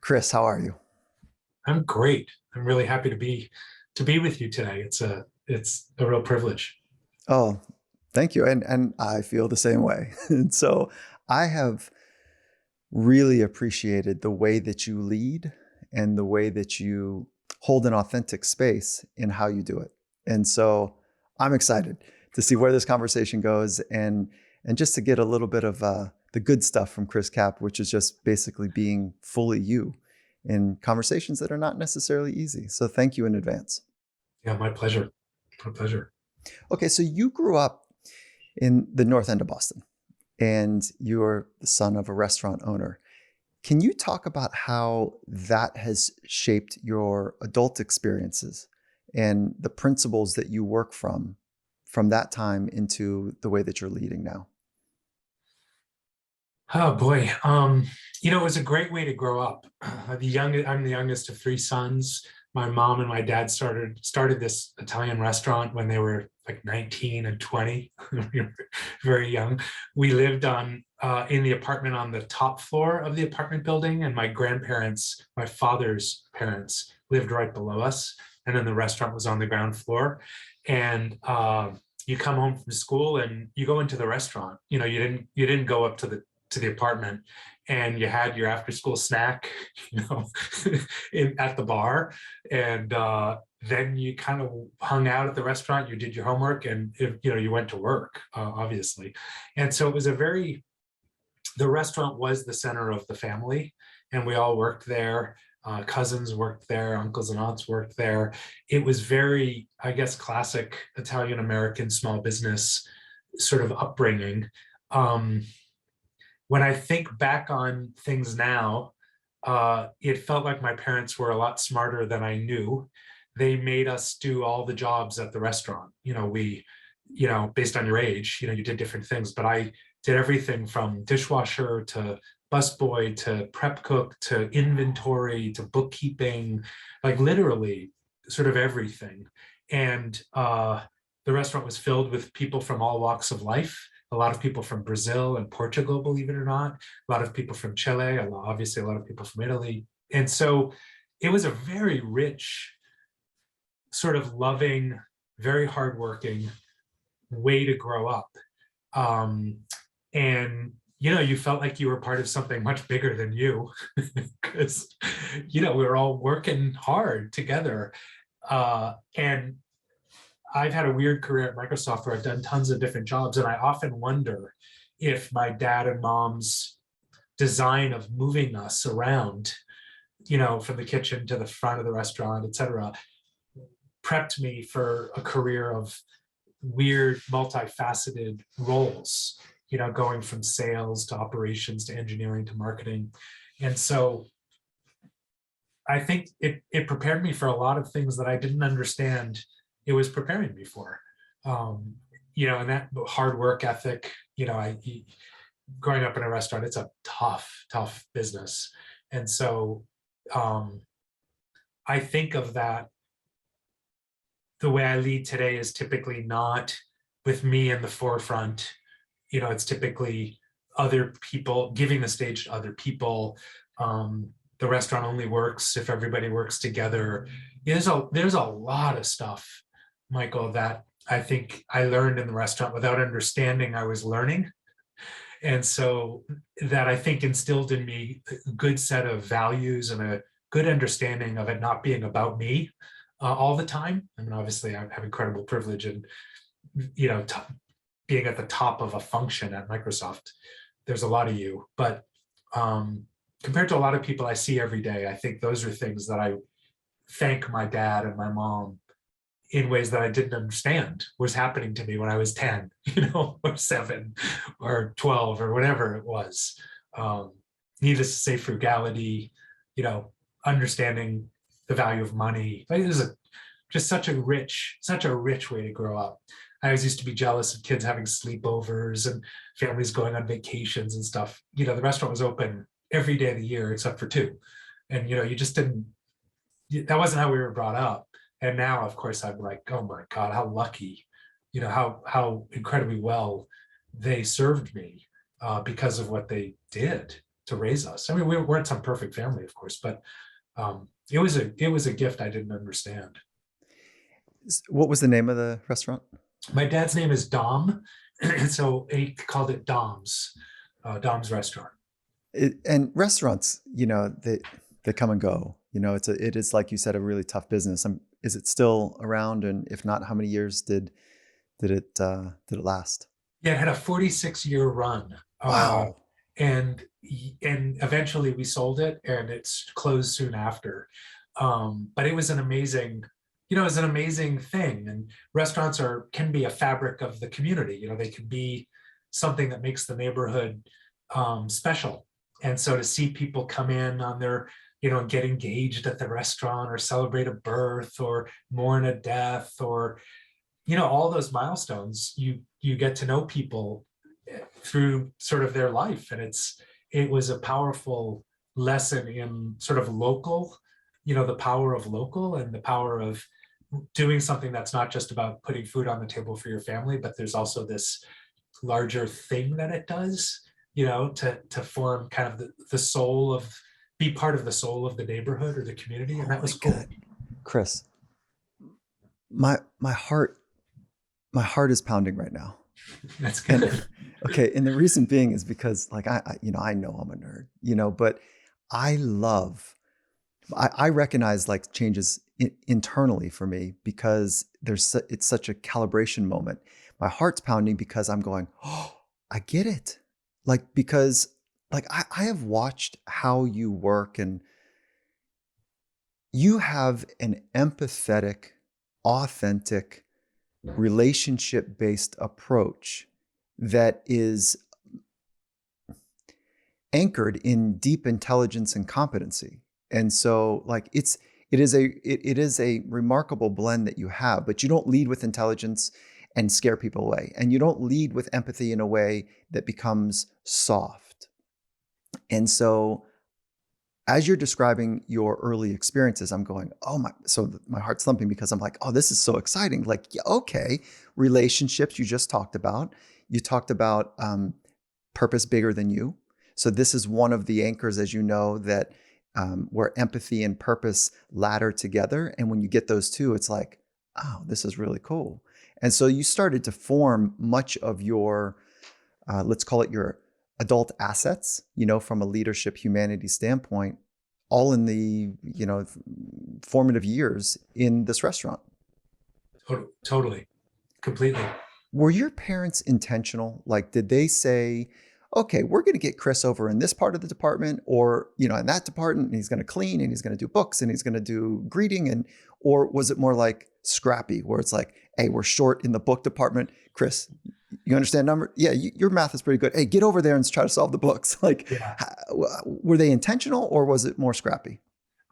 Chris, how are you? I'm great. I'm really happy to be with you today. It's a real privilege. Oh, thank you. And I feel the same way. And so I have really appreciated the way that you lead and the way that you hold an authentic space in how you do it. And so I'm excited to see where this conversation goes and just to get a little bit of the good stuff from Chris Cap, which is just basically being fully you in conversations that are not necessarily easy. So thank you in advance. Yeah, my pleasure. My pleasure. Okay, so you grew up in the north end of Boston and you're the son of a restaurant owner. Can you talk about how that has shaped your adult experiences and the principles that you work from that time into the way that you're leading now? Oh boy. It was a great way to grow up. I'm the youngest of three sons. My mom and my dad started this Italian restaurant when they were like 19 and 20. We were very young. We lived on in the apartment on the top floor of the apartment building, and my grandparents, my father's parents, lived right below us. And then the restaurant was on the ground floor. And you come home from school and you go into the restaurant. You didn't go up to the apartment, and you had your after school snack, you know, at the bar. And then you kind of hung out at the restaurant, you did your homework, and you went to work, obviously. And so the restaurant was the center of the family, and we all worked there. Cousins worked there, uncles and aunts worked there. It was very, I guess, classic Italian American small business sort of upbringing. Um, when I think back on things now, it felt like my parents were a lot smarter than I knew. They made us do all the jobs at the restaurant. Based on your age, you did different things, but I did everything from dishwasher to busboy to prep cook to inventory to bookkeeping, like literally sort of everything. And the restaurant was filled with people from all walks of life. A lot of people from Brazil and Portugal, believe it or not. A lot of people from Chile, obviously a lot of people from Italy. And so it was a very rich, sort of loving, very hardworking way to grow up. Um, and you felt like you were part of something much bigger than you, because we were all working hard together. And I've had a weird career at Microsoft where I've done tons of different jobs, and I often wonder if my dad and mom's design of moving us around, from the kitchen to the front of the restaurant, et cetera, prepped me for a career of weird, multifaceted roles, going from sales to operations to engineering to marketing. And so I think it prepared me for a lot of things that I didn't understand it was preparing me for. And that hard work ethic, growing up in a restaurant, it's a tough, tough business. And so I think of that, the way I lead today is typically not with me in the forefront. It's typically other people, giving the stage to other people. The restaurant only works if everybody works together. There's a lot of stuff, Michael, that I think I learned in the restaurant without understanding I was learning. And so that, I think, instilled in me a good set of values and a good understanding of it not being about me all the time. I mean, obviously, I have incredible privilege and, being at the top of a function at Microsoft. There's a lot of you, but compared to a lot of people I see every day, I think those are things that I thank my dad and my mom in ways that I didn't understand was happening to me when I was 10, or 7 or 12 or whatever it was. Needless to say, frugality, understanding the value of money. Like, just such a rich way to grow up. I always used to be jealous of kids having sleepovers and families going on vacations and stuff. The restaurant was open every day of the year except for 2. And, you just didn't, that wasn't how we were brought up. And now, of course, I'm like, oh my God, how lucky, how incredibly well they served me because of what they did. raise us. I mean, we weren't some perfect family, of course, but it was a gift I didn't understand. What was the name of the restaurant? My dad's name is Dom, and so he called it Dom's Restaurant. And restaurants, they come and go. It is, like you said, a really tough business. Is it still around? And if not, how many years did it last? Yeah, it had a 46-year run, Wow. and eventually we sold it, and it's closed soon after. But it was an amazing, it was an amazing thing. And restaurants can be a fabric of the community. They can be something that makes the neighborhood special. And so to see people come in on their, and get engaged at the restaurant, or celebrate a birth, or mourn a death, or all those milestones, you get to know people through sort of their life. And it was a powerful lesson in sort of local, the power of local, and the power of doing something that's not just about putting food on the table for your family, but there's also this larger thing that it does, to form kind of the soul of, be part of the soul of the neighborhood or the community. And Oh that my was cool. God, Chris, my heart is pounding right now. That's good. And okay, and the reason being is because, like, I know I'm a nerd, but I love, I recognize, like, changes internally for me, because it's such a calibration moment. My heart's pounding because I'm going, oh, I get it. Like, because, like, I have watched how you work, and you have an empathetic, authentic, relationship-based approach that is anchored in deep intelligence and competency. And so, like, it is a remarkable blend that you have, but you don't lead with intelligence and scare people away. And you don't lead with empathy in a way that becomes soft. And so, as you're describing your early experiences, I'm going, oh my, so my heart's thumping, because I'm like, oh, this is so exciting. Like, yeah, okay, relationships you just talked about. You talked about purpose bigger than you. So this is one of the anchors, as you know, that where empathy and purpose ladder together. And when you get those two, it's like, oh, this is really cool. And so you started to form much of your, let's call it your adult assets, from a leadership humanity standpoint, all in the, formative years in this restaurant. Totally, completely. Were your parents intentional? Like, did they say, okay, we're going to get Chris over in this part of the department, or, in that department, and he's going to clean, and he's going to do books, and he's going to do greeting, or was it more like scrappy, where it's like, hey, we're short in the book department. Chris, you understand number? Yeah, your math is pretty good. Hey, get over there and try to solve the books. Like, Yeah. Were they intentional, or was it more scrappy?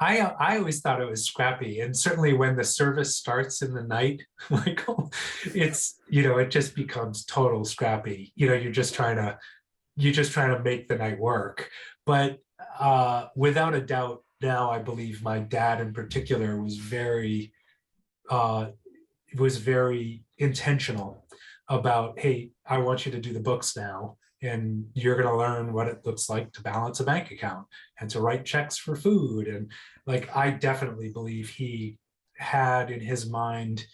I always thought it was scrappy, and certainly when the service starts in the night, Michael, it just becomes total scrappy. You're just trying to make the night work. But without a doubt, now I believe my dad in particular was very intentional about, hey, I want you to do the books now, and you're going to learn what it looks like to balance a bank account and to write checks for food. And, like, I definitely believe he had in his mind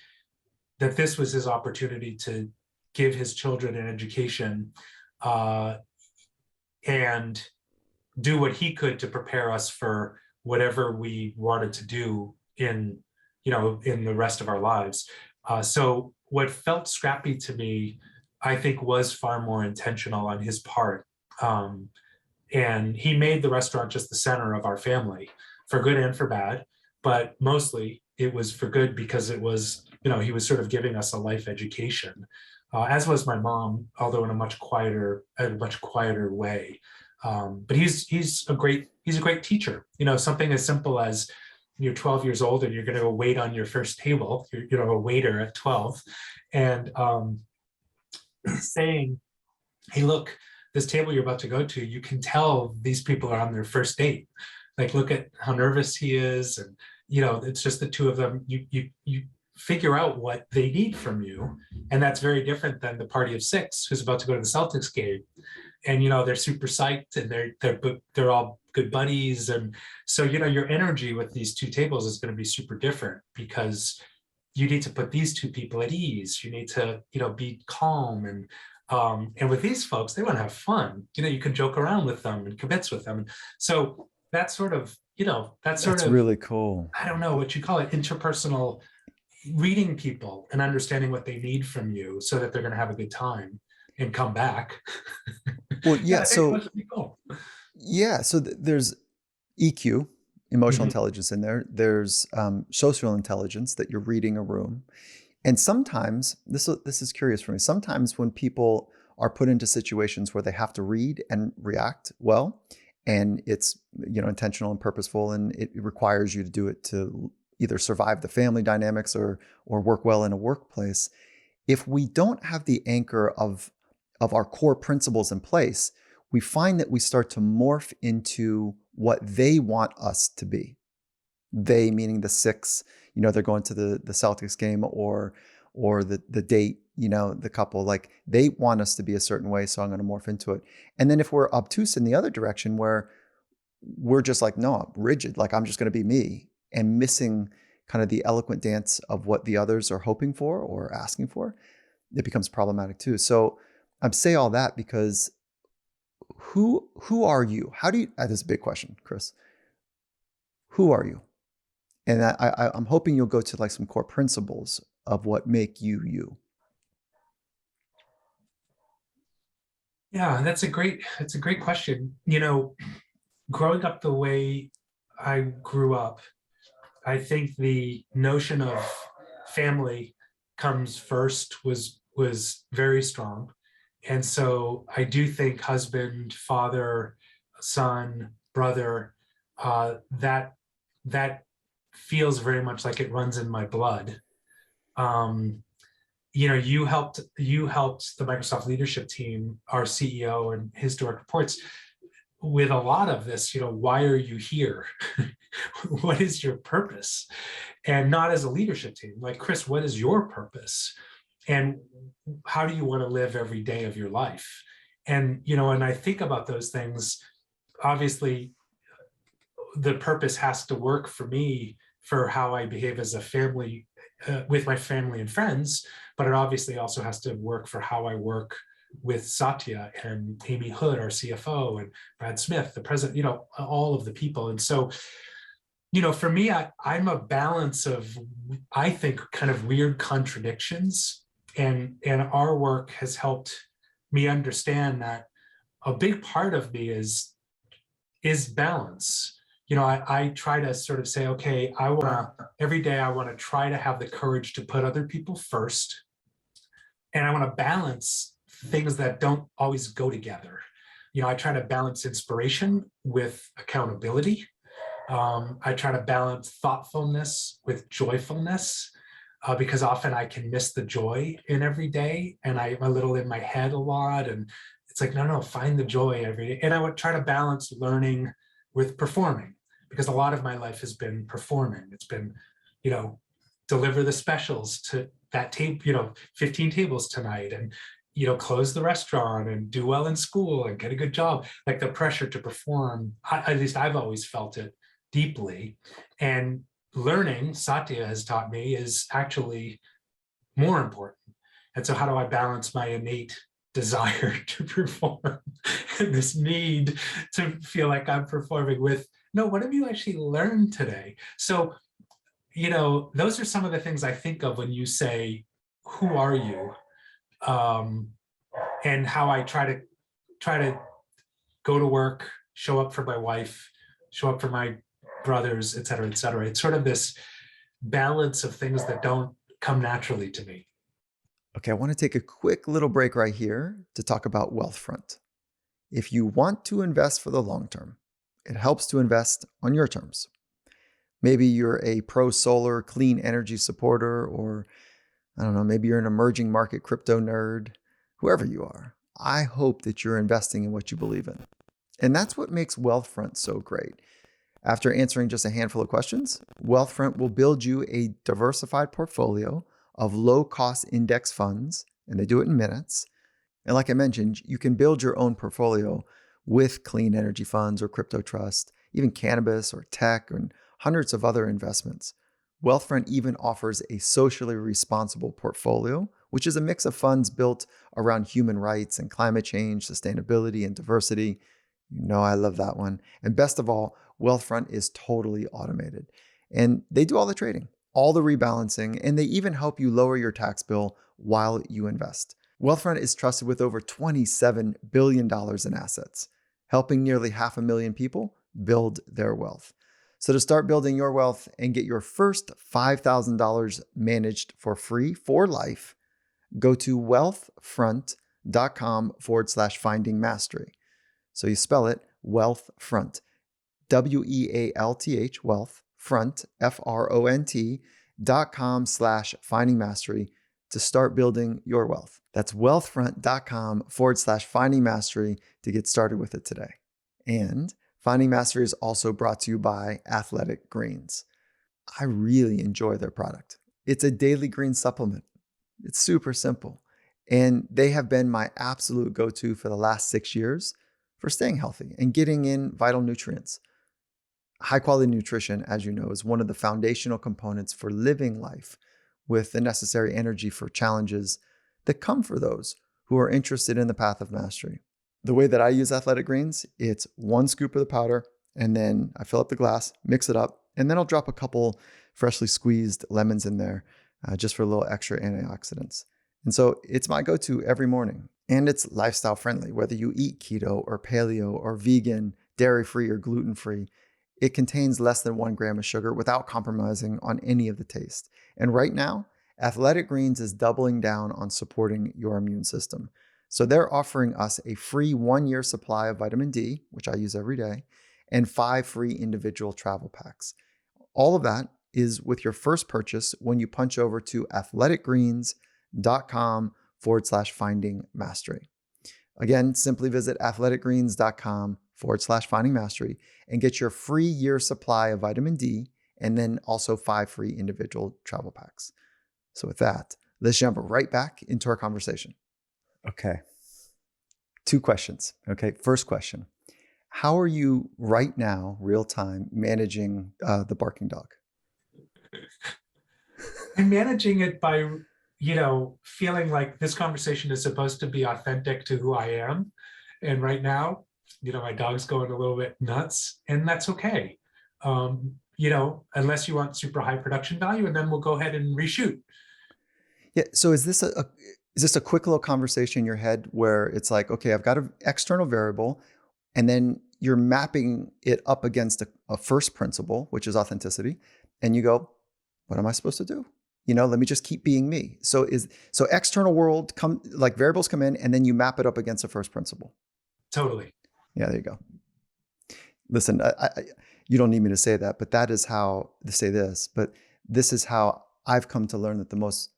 that this was his opportunity to give his children an education, and do what he could to prepare us for whatever we wanted to do in the rest of our lives. So what felt scrappy to me, I think, was far more intentional on his part. And he made the restaurant just the center of our family, for good and for bad. But mostly it was for good, because it was, he was sort of giving us a life education, as was my mom, although in a much quieter way. But he's a great teacher. Something as simple as, you're 12 years old and you're going to go wait on your first table. You're a waiter at 12, and saying, hey, look, this table you're about to go to, you can tell these people are on their first date. Like, look at how nervous he is, and it's just the two of them. You figure out what they need from you, and that's very different than the party of six who's about to go to the Celtics game. and they're super psyched, and they're all good buddies. And so your energy with these two tables is going to be super different, because you need to put these two people at ease. You need to be calm, and with these folks, they want to have fun. You can joke around with them and kibitz with them. So that's sort of That's really cool. I don't know what you call it, interpersonal, reading people and understanding what they need from you so that they're going to have a good time and come back. Well, Yeah, yeah. I think So that's pretty cool. yeah. So there's EQ, emotional Mhm. intelligence in there. There's social intelligence, that you're reading a room. And sometimes this is curious for me. Sometimes when people are put into situations where they have to read and react well, and it's intentional and purposeful, and it requires you to do it to either survive the family dynamics or work well in a workplace. If we don't have the anchor of our core principles in place, we find that we start to morph into what they want us to be. They meaning the six, they're going to the Celtics game, or the date, the couple, like they want us to be a certain way, so I'm going to morph into it. And then if we're obtuse in the other direction, where we're just like, no, I'm rigid, like I'm just going to be me, and missing kind of the eloquent dance of what the others are hoping for or asking for, it becomes problematic too. So I'm say all that because who are you? How do you? That is a big question, Chris. Who are you? And I'm hoping you'll go to like some core principles of what make you you. Yeah, that's a great question. Growing up the way I grew up, I think the notion of family comes first was very strong. And so I do think husband, father, son, brother, that that feels very much like it runs in my blood. Um, you helped the Microsoft leadership team, our CEO and his direct reports, with a lot of this. Why are you here? What is your purpose? And not as a leadership team, like, Chris, what is your purpose? And how do you want to live every day of your life? And I think about those things. Obviously, the purpose has to work for me for how I behave as a family, with my family and friends, but it obviously also has to work for how I work with Satya and Amy Hood, our CFO, and Brad Smith, the president, all of the people. And so, for me, I'm a balance of, I think, kind of weird contradictions. And our work has helped me understand that a big part of me is balance. I try to sort of say, okay, every day I want to try to have the courage to put other people first. And I want to balance things that don't always go together. I try to balance inspiration with accountability. I try to balance thoughtfulness with joyfulness, because often I can miss the joy in every day, and I'm a little in my head a lot. And it's like, no, find the joy every day. And I would try to balance learning with performing, because a lot of my life has been performing. It's been, deliver the specials to that table, 15 tables tonight, and close the restaurant and do well in school and get a good job. Like the pressure to perform, at least I've always felt it deeply. And learning, Satya has taught me, is actually more important. And so how do I balance my innate desire to perform and this need to feel like I'm performing with, no, what have you actually learned today? So, those are some of the things I think of when you say, who are you? Um, and how I try to go to work, show up for my wife, show up for my brothers, et cetera, et cetera. It's sort of this balance of things that don't come naturally to me. Okay, I want to take a quick little break right here to talk about Wealthfront. If you want to invest for the long term, it helps to invest on your terms. Maybe you're a pro solar clean energy supporter, or I don't know, maybe you're an emerging market crypto nerd. Whoever you are, I hope that you're investing in what you believe in. And that's what makes Wealthfront so great. After answering just a handful of questions, Wealthfront will build you a diversified portfolio of low-cost index funds, and they do it in minutes, And like I mentioned, you can build your own portfolio with clean energy funds or crypto trust, even cannabis or tech, and hundreds of other investments. Wealthfront even offers a socially responsible portfolio, which is a mix of funds built around human rights and climate change, sustainability, and diversity. You know, I love that one. And best of all, Wealthfront is totally automated. And they do all the trading, all the rebalancing, and they even help you lower your tax bill while you invest. Wealthfront is trusted with over $27 billion in assets, helping nearly 500,000 people build their wealth. So to start building your wealth and get your first $5,000 managed for free for life, go to wealthfront.com/finding mastery. So you spell it Wealthfront, WEALTH, wealth, front, FRONT.com/finding mastery to start building your wealth. That's wealthfront.com/finding mastery to get started with it today. And Finding Mastery is also brought to you by Athletic Greens. I really enjoy their product. It's a daily green supplement. It's super simple. And they have been my absolute go-to for the last 6 years for staying healthy and getting in vital nutrients. High quality nutrition, as you know, is one of the foundational components for living life with the necessary energy for challenges that come for those who are interested in the path of mastery. The way that I use Athletic Greens, it's 1 scoop of the powder, and then I fill up the glass, mix it up, and then I'll drop a couple freshly squeezed lemons in there just for a little extra antioxidants. And so it's my go-to every morning. And it's lifestyle friendly, whether you eat keto or paleo or vegan, dairy-free or gluten-free. It contains less than 1 gram of sugar without compromising on any of the taste. And right now, Athletic Greens is doubling down on supporting your immune system. So they're offering us a free 1-year supply of vitamin D, which I use every day, and 5 free individual travel packs. All of that is with your first purchase when you punch over to athleticgreens.com/finding mastery. Again, simply visit athleticgreens.com/finding mastery and get your free year supply of vitamin D and then also 5 free individual travel packs. So with that, let's jump right back into our conversation. Okay. 2 questions. Okay. First question. How are you right now, real time, managing the barking dog? I'm managing it by, feeling like this conversation is supposed to be authentic to who I am. And right now, my dog's going a little bit nuts, and that's okay. Unless you want super high production value, and then we'll go ahead and reshoot. Yeah. So is this a quick little conversation in your head where it's like, okay, I've got an external variable, and then you're mapping it up against a first principle, which is authenticity, and you go, what am I supposed to do? Let me just keep being me. So external world variables come in, and then you map it up against a first principle. Totally. Yeah, there you go. Listen, you don't need me to say that, but that is how to say this. But this is how I've come to learn that the most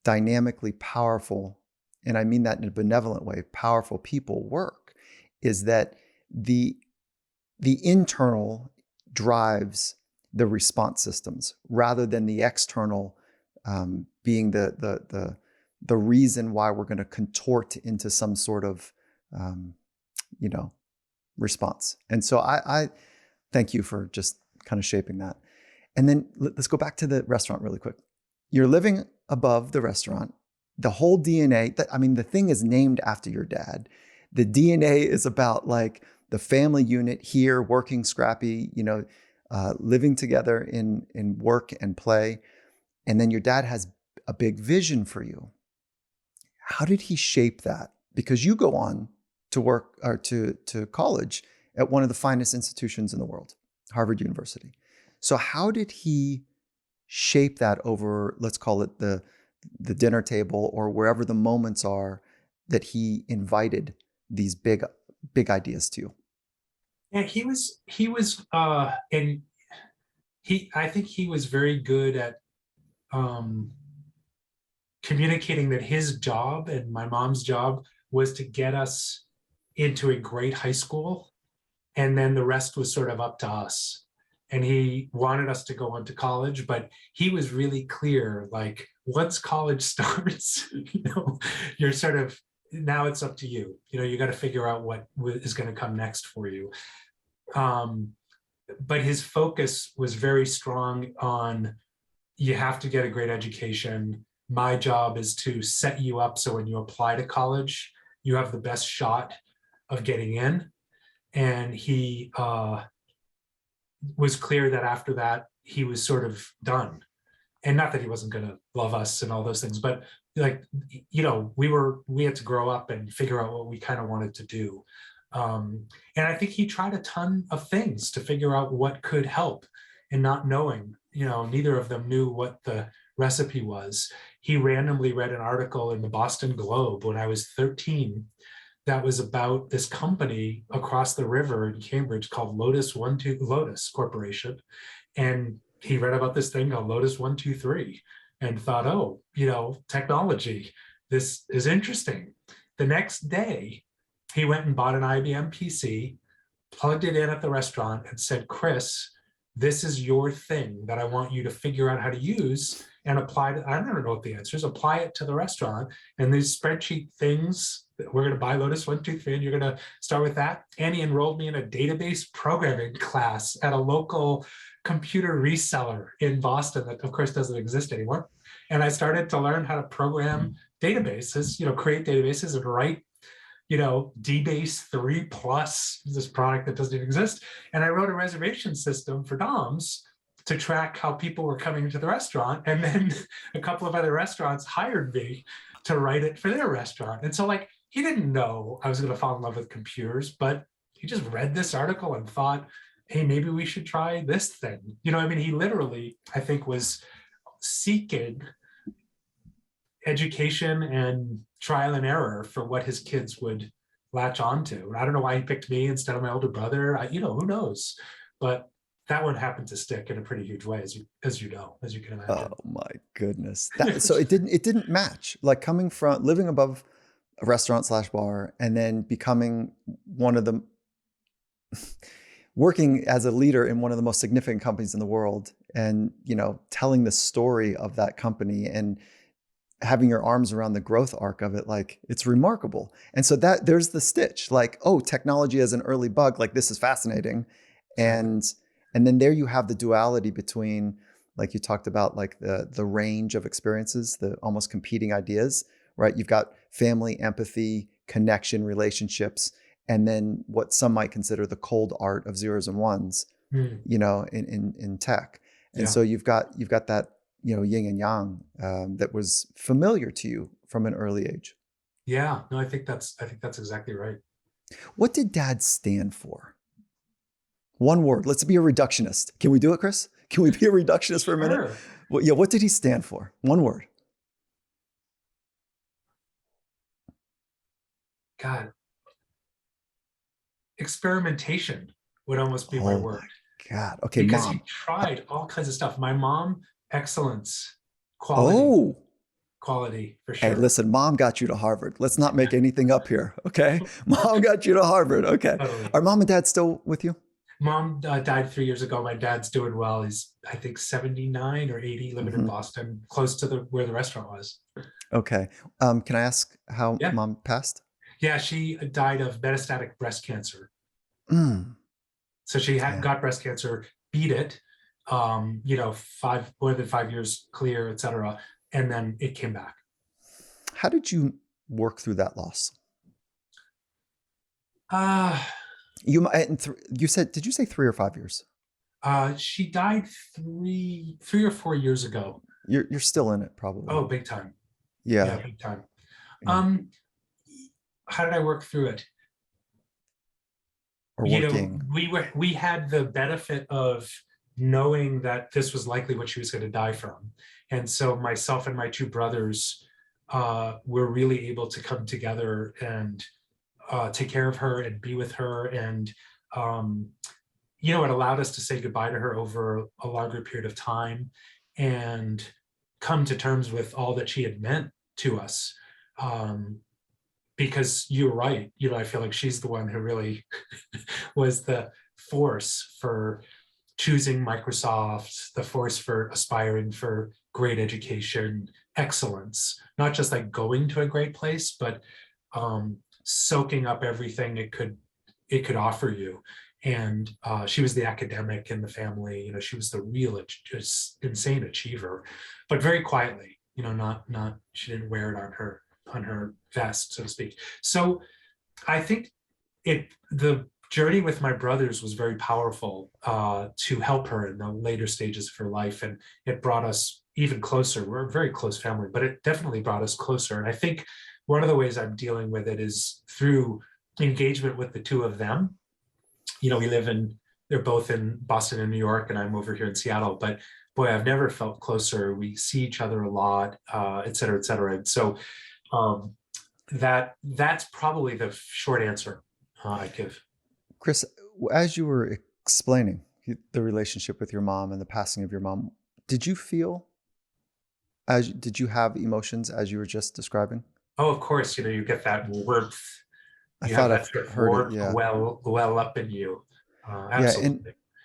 dynamically powerful, and I mean that in a benevolent way, powerful people work, is that the internal drives the response systems rather than the external being the reason why we're going to contort into some sort of response. And so I thank you for just kind of shaping that. And then let's go back to the restaurant really quick. You're living above the restaurant. The whole DNA, the thing is named after your dad. The DNA is about like the family unit here, working scrappy, living together in work and play. And then your dad has a big vision for you. How did he shape that? Because you go on to work or to college at one of the finest institutions in the world, Harvard University. So how did he shape that over, let's call it the dinner table or wherever the moments are that he invited these big ideas to you? Yeah, I think he was very good at communicating that his job and my mom's job was to get us into a great high school, and then the rest was sort of up to us. And he wanted us to go on to college, but he was really clear, like once college starts, you're sort of now it's up to you. You got to figure out what is going to come next for you. But his focus was very strong on, you have to get a great education. My job is to set you up so when you apply to college, you have the best shot of getting in. And he was clear that after that, he was sort of done. And not that he wasn't going to love us and all those things, but like, we had to grow up and figure out what we kind of wanted to do. And I think he tried a ton of things to figure out what could help, and not knowing, neither of them knew what the recipe was. He randomly read an article in the Boston Globe when I was 13 that was about this company across the river in Cambridge called Lotus Corporation. And he read about this thing called Lotus 123 and thought, oh, technology, this is interesting. The next day, he went and bought an IBM PC, plugged it in at the restaurant, and said, Chris, this is your thing that I want you to figure out how to use and apply to. I don't know what the answer is. Apply it to the restaurant. And these spreadsheet things, we're going to buy Lotus 123, and you're going to start with that. And he enrolled me in a database programming class at a local computer reseller in Boston that, of course, doesn't exist anymore. And I started to learn how to program databases, create databases and write DBase 3 plus, this product that doesn't even exist. And I wrote a reservation system for DOMs to track how people were coming to the restaurant. And then a couple of other restaurants hired me to write it for their restaurant. And so he didn't know I was going to fall in love with computers, but he just read this article and thought, hey, maybe we should try this thing. He literally, I think, was seeking education and trial and error for what his kids would latch onto. I don't know why he picked me instead of my older brother. Who knows? But that one happened to stick in a pretty huge way, as you can imagine. Oh my goodness! So it didn't match. Like coming from living above a restaurant / bar, and then becoming one of the working as a leader in one of the most significant companies in the world, and telling the story of that company and having your arms around the growth arc of it, like it's remarkable. And so that there's the stitch, like, oh, technology as an early bug, like this is fascinating. And then there you have the duality between, like you talked about, like the range of experiences, the almost competing ideas, right? You've got family, empathy, connection, relationships, and then what some might consider the cold art of zeros and ones, in tech. And so you've got that, yin and yang that was familiar to you from an early age. Yeah, no, I think that's exactly right. What did Dad stand for? One word. Let's be a reductionist. Can we do it, Chris? Can we be a reductionist for a minute? Sure. Well, yeah. What did he stand for? One word. God, experimentation would almost be my word. God. Okay, because Mom. he tried all kinds of stuff. My mom, excellence, quality for sure. Hey, listen, Mom got you to Harvard. Let's not make anything up here, okay? Mom got you to Harvard, okay? Totally. Are Mom and Dad still with you? Mom died 3 years ago. My dad's doing well. He's, I think, 79 or 80, living in Boston, close to where the restaurant was. Okay. Can I ask how Mom passed? Yeah, she died of metastatic breast cancer. So she got breast cancer, beat it, more than 5 years clear, et cetera. And then it came back. How did you work through that loss? You said, did you say 3 or 5 years? She died 3 or 4 years ago. You're still in it, probably. Oh, big time. Yeah, big time. Yeah. How did I work through it? Or working. We had the benefit of knowing that this was likely what she was going to die from. And so myself and my 2 brothers were really able to come together and take care of her and be with her. And, it allowed us to say goodbye to her over a longer period of time and come to terms with all that she had meant to us. Because you're right, I feel like she's the one who really was the force for choosing Microsoft, the force for aspiring for great education, excellence, not just like going to a great place, but soaking up everything it could offer you. And she was the academic in the family. She was the real just insane achiever, but very quietly. Not she didn't wear it on her vest, so to speak. So I think the journey with my brothers was very powerful to help her in the later stages of her life, and it brought us even closer. We're a very close family, but it definitely brought us closer. And I think one of the ways I'm dealing with it is through engagement with the two of them. They're both in Boston and New York, and I'm over here in Seattle, but boy, I've never felt closer. We see each other a lot, et cetera, et cetera. And so um, that's probably the short answer I give. Chris, as you were explaining the relationship with your mom and the passing of your mom, did you feel did you have emotions as you were just describing? Oh, of course, you get that warmth. I You have thought that I've sort of heard it. warmth Yeah. well up in you. Yeah. And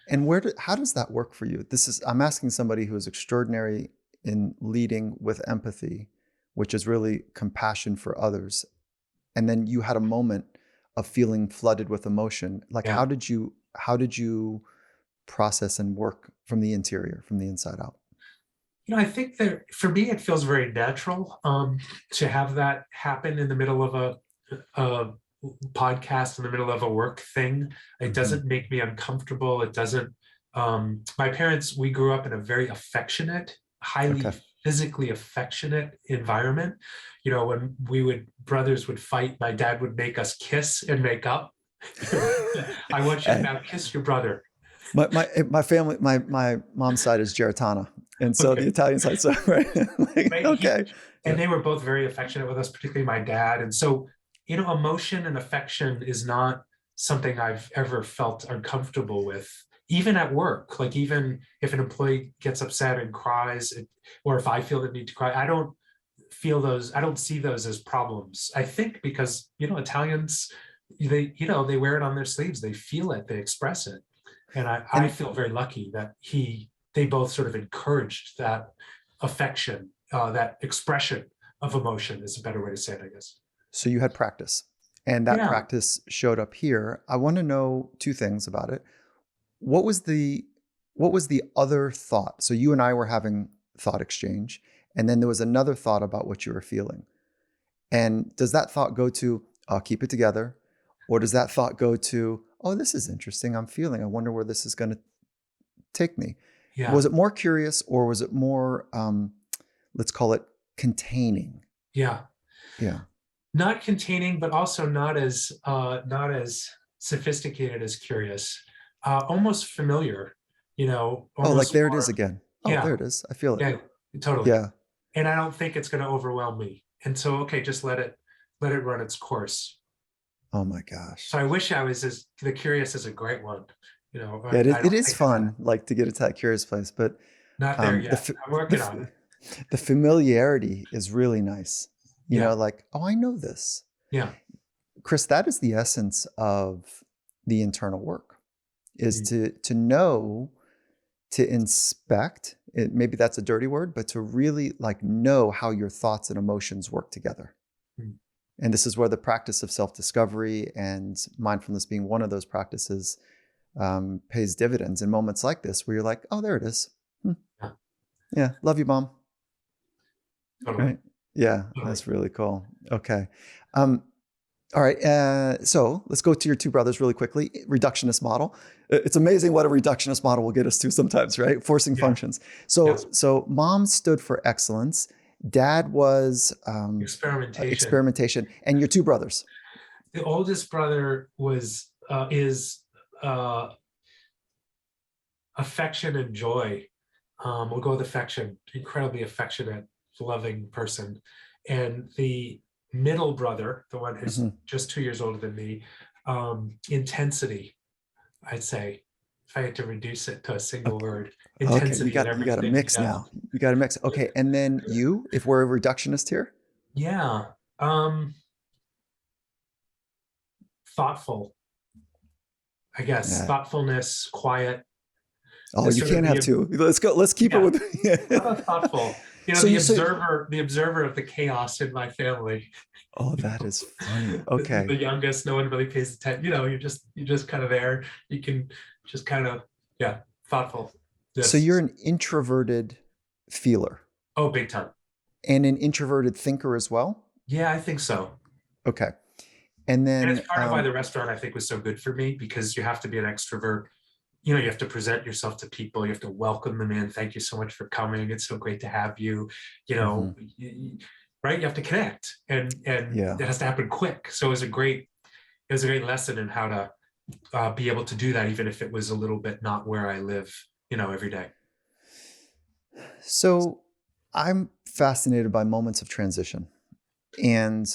Absolutely. how does that work for you? I'm asking somebody who is extraordinary in leading with empathy, which is really compassion for others. And then you had a moment of feeling flooded with emotion. Like, Yeah. how did you process and work from the interior, from the inside out? I think that for me, it feels very natural to have that happen in the middle of a podcast, in the middle of a work thing. It Hmm. doesn't make me uncomfortable. It doesn't. My parents, we grew up in a very affectionate, highly Okay. physically affectionate environment. When brothers would fight, my dad would make us kiss and make up. I want you to And now kiss your brother. my family, my mom's side is Geritana. And so the Okay. Italian side, so right. Like, Right. okay. And Yeah. they were both very affectionate with us, particularly my dad. And so, emotion and affection is not something I've ever felt uncomfortable with, even at work. Like, even if an employee gets upset and cries, or if I feel the need to cry, I don't see those as problems. I think because, Italians, they wear it on their sleeves, they feel it, they express it. And I And feel very lucky that they both sort of encouraged that affection, that expression of emotion is a better way to say it, I guess. so you had practice, and that Yeah. practice showed up here. I want to know two things about it. What was the other thought? So you and I were having thought exchange, and then there was another thought about what you were feeling. And does that thought go to, I'll keep it together? Or does that thought go to, oh, this is interesting. I'm feeling, I wonder where this is going to take me? Yeah. Was it more curious, or was it more, let's call it containing? Yeah. Yeah. Not containing, but also not as sophisticated as curious. Almost familiar, Oh, like almost there it is more. again. Oh, there Yeah. it is. I feel it. Yeah. Totally. Yeah. And I don't think it's going to overwhelm me. And so, okay, just let it run its course. Oh my gosh. So I wish I was as the curious is a great one. Yeah, I it don't is think I'm fun, like to get into that curious place, but not there the, yet. I'm working on it. the familiarity is really nice. Yeah. Like, oh, I know this. Yeah. Chris, that is the essence of the internal work, is Mm. to know, to inspect it. Maybe that's a dirty word, but to really like know how your thoughts and emotions work together. Mm. And this is where the practice of self-discovery and mindfulness being one of those practices pays dividends in moments like this, where you're like, oh, there it is. Hmm. Yeah. Yeah. Love you, mom. Totally. Right. Yeah. Totally. That's really cool. Okay. Um, all right. So let's go to your two brothers really quickly. Reductionist model. It's amazing what a reductionist model will get us to sometimes, right? Forcing Yeah. functions. So, Yes. mom stood for excellence. Dad was Experimentation. experimentation, and your two brothers. The oldest brother is uh, affection and joy. We'll go with affection. Incredibly affectionate, loving person. And the middle brother, the one who's Mhm. just 2 years older than me, intensity. I'd say, if I had to reduce it to a single Okay. word, Okay. intensity in You got to everything he mix does. now. You got to mix. Okay. And then you, if we're a reductionist here. Yeah. Thoughtful, I guess. Yeah. Thoughtfulness, quiet, Oh, the you sort of can't have the two. Let's go. Let's keep it yeah. with. How about thoughtful? So The you say, observer, the observer of the chaos in my family. Oh, You that know, is funny. the Okay. youngest, no one really pays attention. You're just kind of there. You can just kind of, yeah, thoughtful. So you're This, an introverted feeler oh, big time. and an introverted thinker as well? Yeah, I think so. Okay. And And it's then, part of why the restaurant I think was so good for me, because you have to be an extrovert. You have to present yourself to people. You have to welcome them in. Thank you so much for coming. It's so great to have you. You mhm, know, right? You have to connect, and yeah. it has to happen quick. So it was a great lesson in how to be able to do that, even if it was a little bit not where I live, every day. So I'm fascinated by moments of transition. And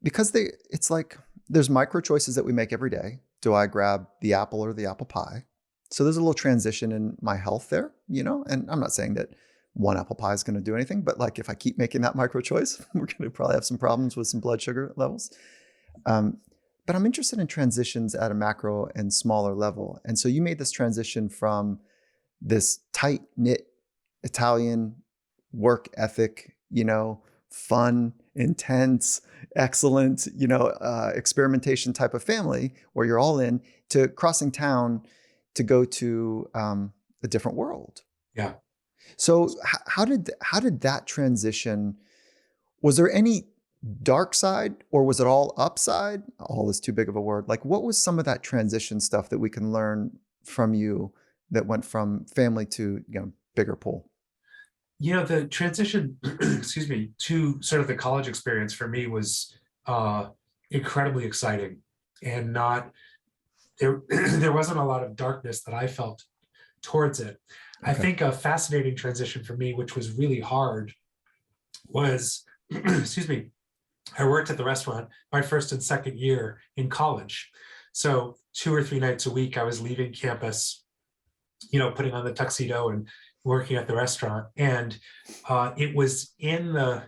because it's like there's micro choices that we make every day. Do I grab the apple or the apple pie? So there's a little transition in my health there, and I'm not saying that one apple pie is going to do anything, but like if I keep making that micro choice, we're going to probably have some problems with some blood sugar levels. Um, but I'm interested in transitions at a macro and smaller level. And so you made this transition from this tight knit Italian work ethic, fun, intense, excellent, experimentation type of family where you're all in to crossing town to go to a different world. Yeah. So how did that transition? Was there any dark side or was it all upside? All is too big of a word. Like what was some of that transition stuff that we can learn from you that went from family to bigger pool? The transition, excuse me, to sort of the college experience for me was uh, incredibly exciting, and not there. There wasn't a lot of darkness that I felt towards it. I Okay. think a fascinating transition for me, which was really hard, was, excuse me, I worked at the restaurant my first and second year in college. So 2 or 3 nights a week, I was leaving campus, putting on the tuxedo and working at the restaurant. And it was in the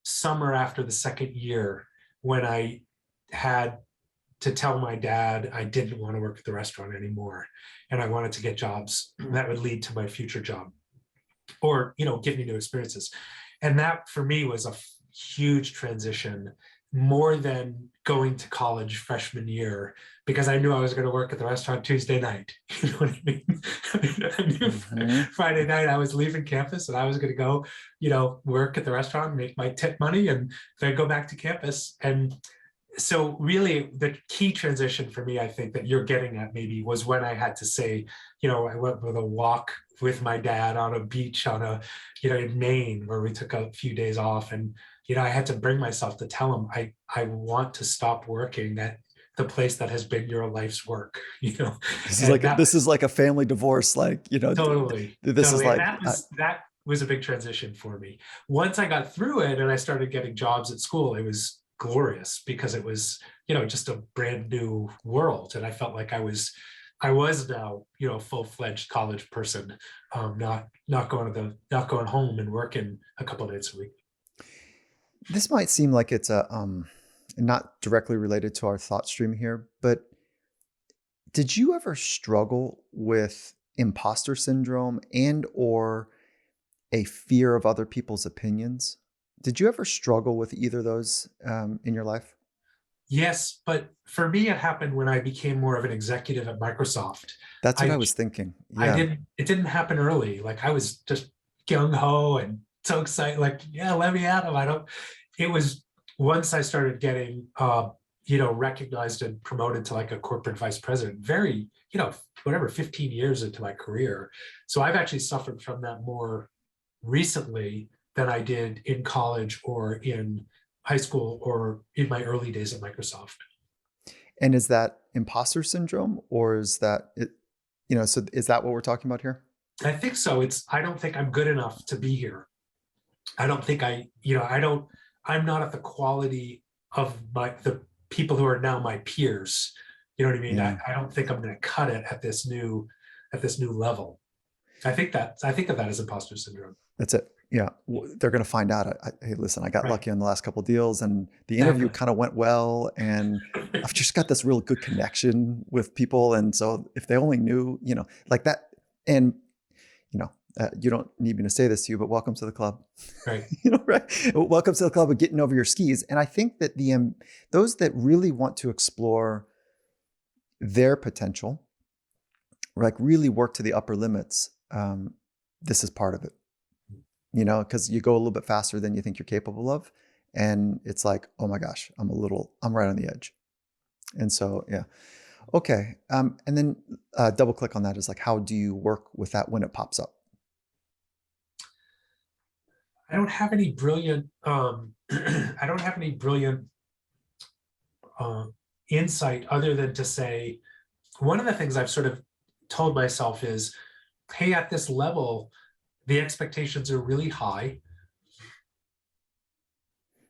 summer after the second year when I had to tell my dad I didn't want to work at the restaurant anymore. And I wanted to get jobs that would lead to my future job, or, give me new experiences. And that for me was a huge transition, more than going to college freshman year, because I knew I was going to work at the restaurant Tuesday night. You know what I mean? I knew Hmm. Friday night I was leaving campus and I was going to go, work at the restaurant, make my tip money, and then go back to campus. And so really the key transition for me, I think that you're getting at maybe, was when I had to say, I went with a walk with my dad on a beach in Maine, where we took a few days off. And, I had to bring myself to tell him, I want to stop working at the place that has been your life's work, This is and like that this is like a family divorce. Like totally, this is totally. And like that was a big transition for me. Once I got through it and I started getting jobs at school, it was glorious, because it was, just a brand new world. And I felt like I was now, a full-fledged college person, not going home and working a couple of days a week. this might seem like it's a not directly related to our thought stream here, but did you ever struggle with imposter syndrome and or a fear of other people's opinions? Did you ever struggle with either of those in your life? Yes, but for me, it happened when I became more of an executive at Microsoft. That's what I I was thinking. I Yeah. didn't, it didn't happen early. Like I was just gung ho and so excited, like, yeah, let me at them. I don't, it was once I started getting, recognized and promoted to like a corporate vice president, very, whatever, 15 years into my career. So I've actually suffered from that more recently than I did in college or in high school or in my early days at Microsoft. And is that imposter syndrome or is that it, so is that what we're talking about here? I think so. I don't think I'm good enough to be here. I don't think I'm not at the quality of the people who are now my peers. You know what I mean? I, Yeah. I don't think I'm going to cut it at this new level. I think of that as imposter syndrome. That's it. Yeah. They're going to find out. Hey, listen, I got Right. lucky on the last couple of deals and the interview Exactly. kind of went well. And I've just got this real good connection with people. And so if they only knew, like that, and, you know, You don't need me to say this to you, but welcome to the club. Right. Right? Welcome to the club of getting over your skis. And I think that those that really want to explore their potential, like really work to the upper limits, this is part of it. Because you go a little bit faster than you think you're capable of, and it's like, oh my gosh, I'm right on the edge. And so, yeah. Okay. And then double click on that is like, how do you work with that when it pops up? I don't have any brilliant I don't have any brilliant insight other than to say, one of the things I've sort of told myself is, hey, at this level, the expectations are really high.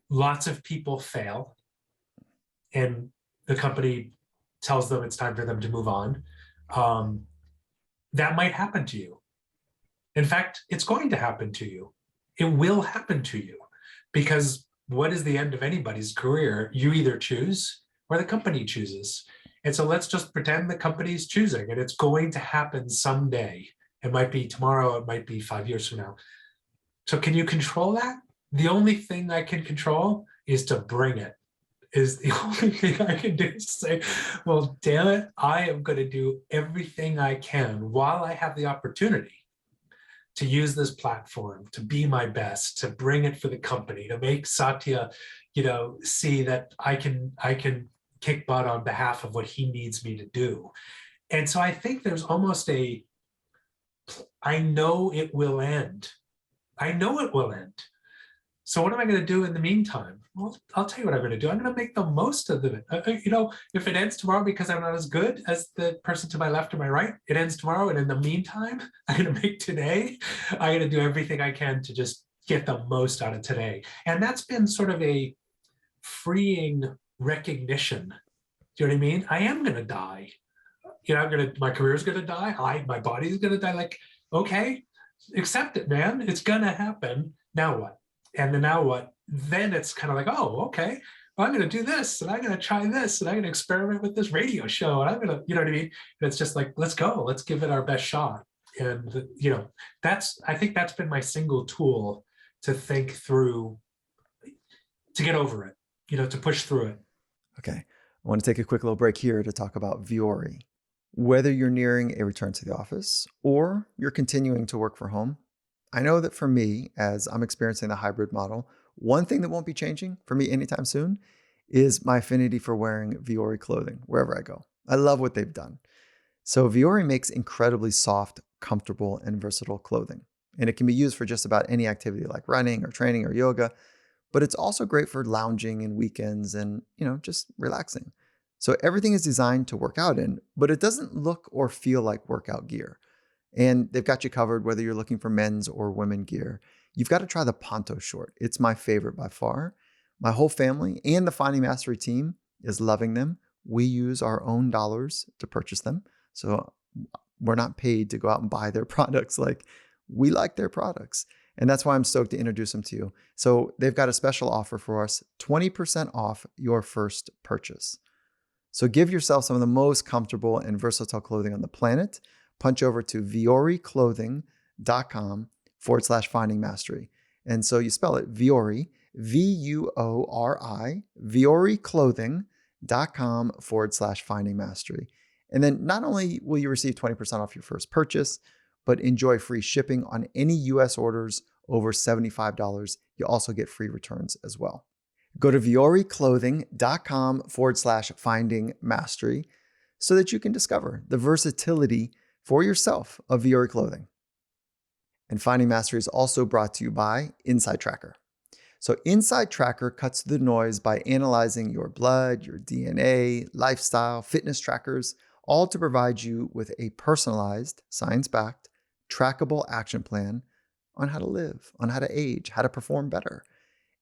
Lots of people fail, and the company tells them it's time for them to move on. That might happen to you. In fact, it's going to happen to you. It will happen to you, because what is the end of anybody's career? You either choose or the company chooses. And so let's just pretend the company's choosing, and it's going to happen someday. It might be tomorrow, it might be 5 years from now. So can you control that? The only thing I can control is to bring it. Is the only thing I can do is say, well, damn it, I am going to do everything I can while I have the opportunity to use this platform, to be my best, to bring it for the company, to make Satya, see that I can kick butt on behalf of what he needs me to do. And so I think there's almost I know it will end. I know it will end. So what am I going to do in the meantime? Well, I'll tell you what I'm going to do. I'm going to make the most of it. If it ends tomorrow because I'm not as good as the person to my left or my right, it ends tomorrow. And in the meantime, I'm going to make today. I'm going to do everything I can to just get the most out of today. And that's been sort of a freeing recognition. Do you know what I mean? I am going to die. My career is going to die. My body is going to die. Like, okay, accept it, man. It's going to happen. Now what? And then now what? Then it's kind of like, oh, okay, well, I'm going to do this, and I'm going to try this, and I'm going to experiment with this radio show, and I'm going to, you know what I mean? And it's just like, let's go, let's give it our best shot. And I think that's been my single tool to think through, to get over it, to push through it. Okay. I want to take a quick little break here to talk about Viori. Whether you're nearing a return to the office or you're continuing to work from home, I know that for me, as I'm experiencing the hybrid model, one thing that won't be changing for me anytime soon is my affinity for wearing Viori clothing wherever I go. I love what they've done. So Viori makes incredibly soft, comfortable, and versatile clothing. And it can be used for just about any activity like running or training or yoga, but it's also great for lounging and weekends and, just relaxing. So everything is designed to work out in, but it doesn't look or feel like workout gear. And they've got you covered whether you're looking for men's or women gear. You've got to try the Ponto short. It's my favorite by far. My whole family and the Finding Mastery team is loving them. We use our own dollars to purchase them. So we're not paid to go out and buy their products. Like, we like their products. And that's why I'm stoked to introduce them to you. So they've got a special offer for us, 20% off your first purchase. So give yourself some of the most comfortable and versatile clothing on the planet. Punch over to vioriclothing.com/finding mastery. And so you spell it Viori, Viori, vioriclothing.com/finding mastery. And then not only will you receive 20% off your first purchase, but enjoy free shipping on any US orders over $75. You'll also get free returns as well. Go to vioriclothing.com/finding mastery so that you can discover the versatility for yourself of Viori clothing. And Finding Mastery is also brought to you by Inside Tracker. So Inside Tracker cuts through the noise by analyzing your blood, your DNA, lifestyle, fitness trackers, all to provide you with a personalized, science-backed, trackable action plan on how to live, on how to age, how to perform better.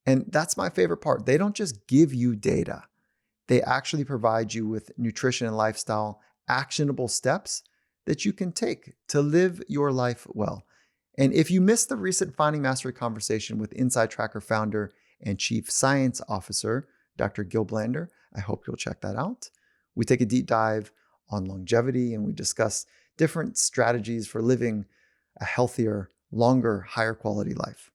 And that's my favorite part. They don't just give you data. They actually provide you with nutrition and lifestyle actionable steps that you can take to live your life well. And if you missed the recent Finding Mastery conversation with Inside Tracker founder and Chief Science Officer, Dr. Gil Blander, I hope you'll check that out. We take a deep dive on longevity and we discuss different strategies for living a healthier, longer, higher quality life.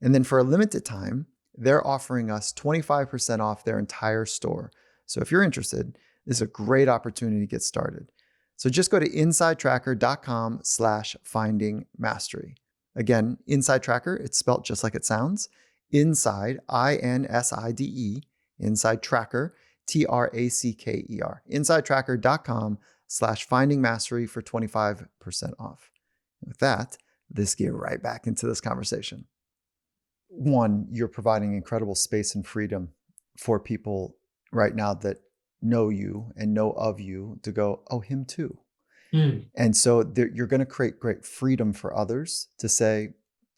And then for a limited time, they're offering us 25% off their entire store. So if you're interested, this is a great opportunity to get started. So just go to insidetracker.com/findingmastery. Again, Inside Tracker, it's spelled just like it sounds. Inside, INSIDE, Inside Tracker, TRACKER. Insidetracker.com/findingmastery for 25% off. With that, let's get right back into this conversation. One, you're providing incredible space and freedom for people right now that know you and know of you to go, oh, him too. And so you're going to create great freedom for others to say,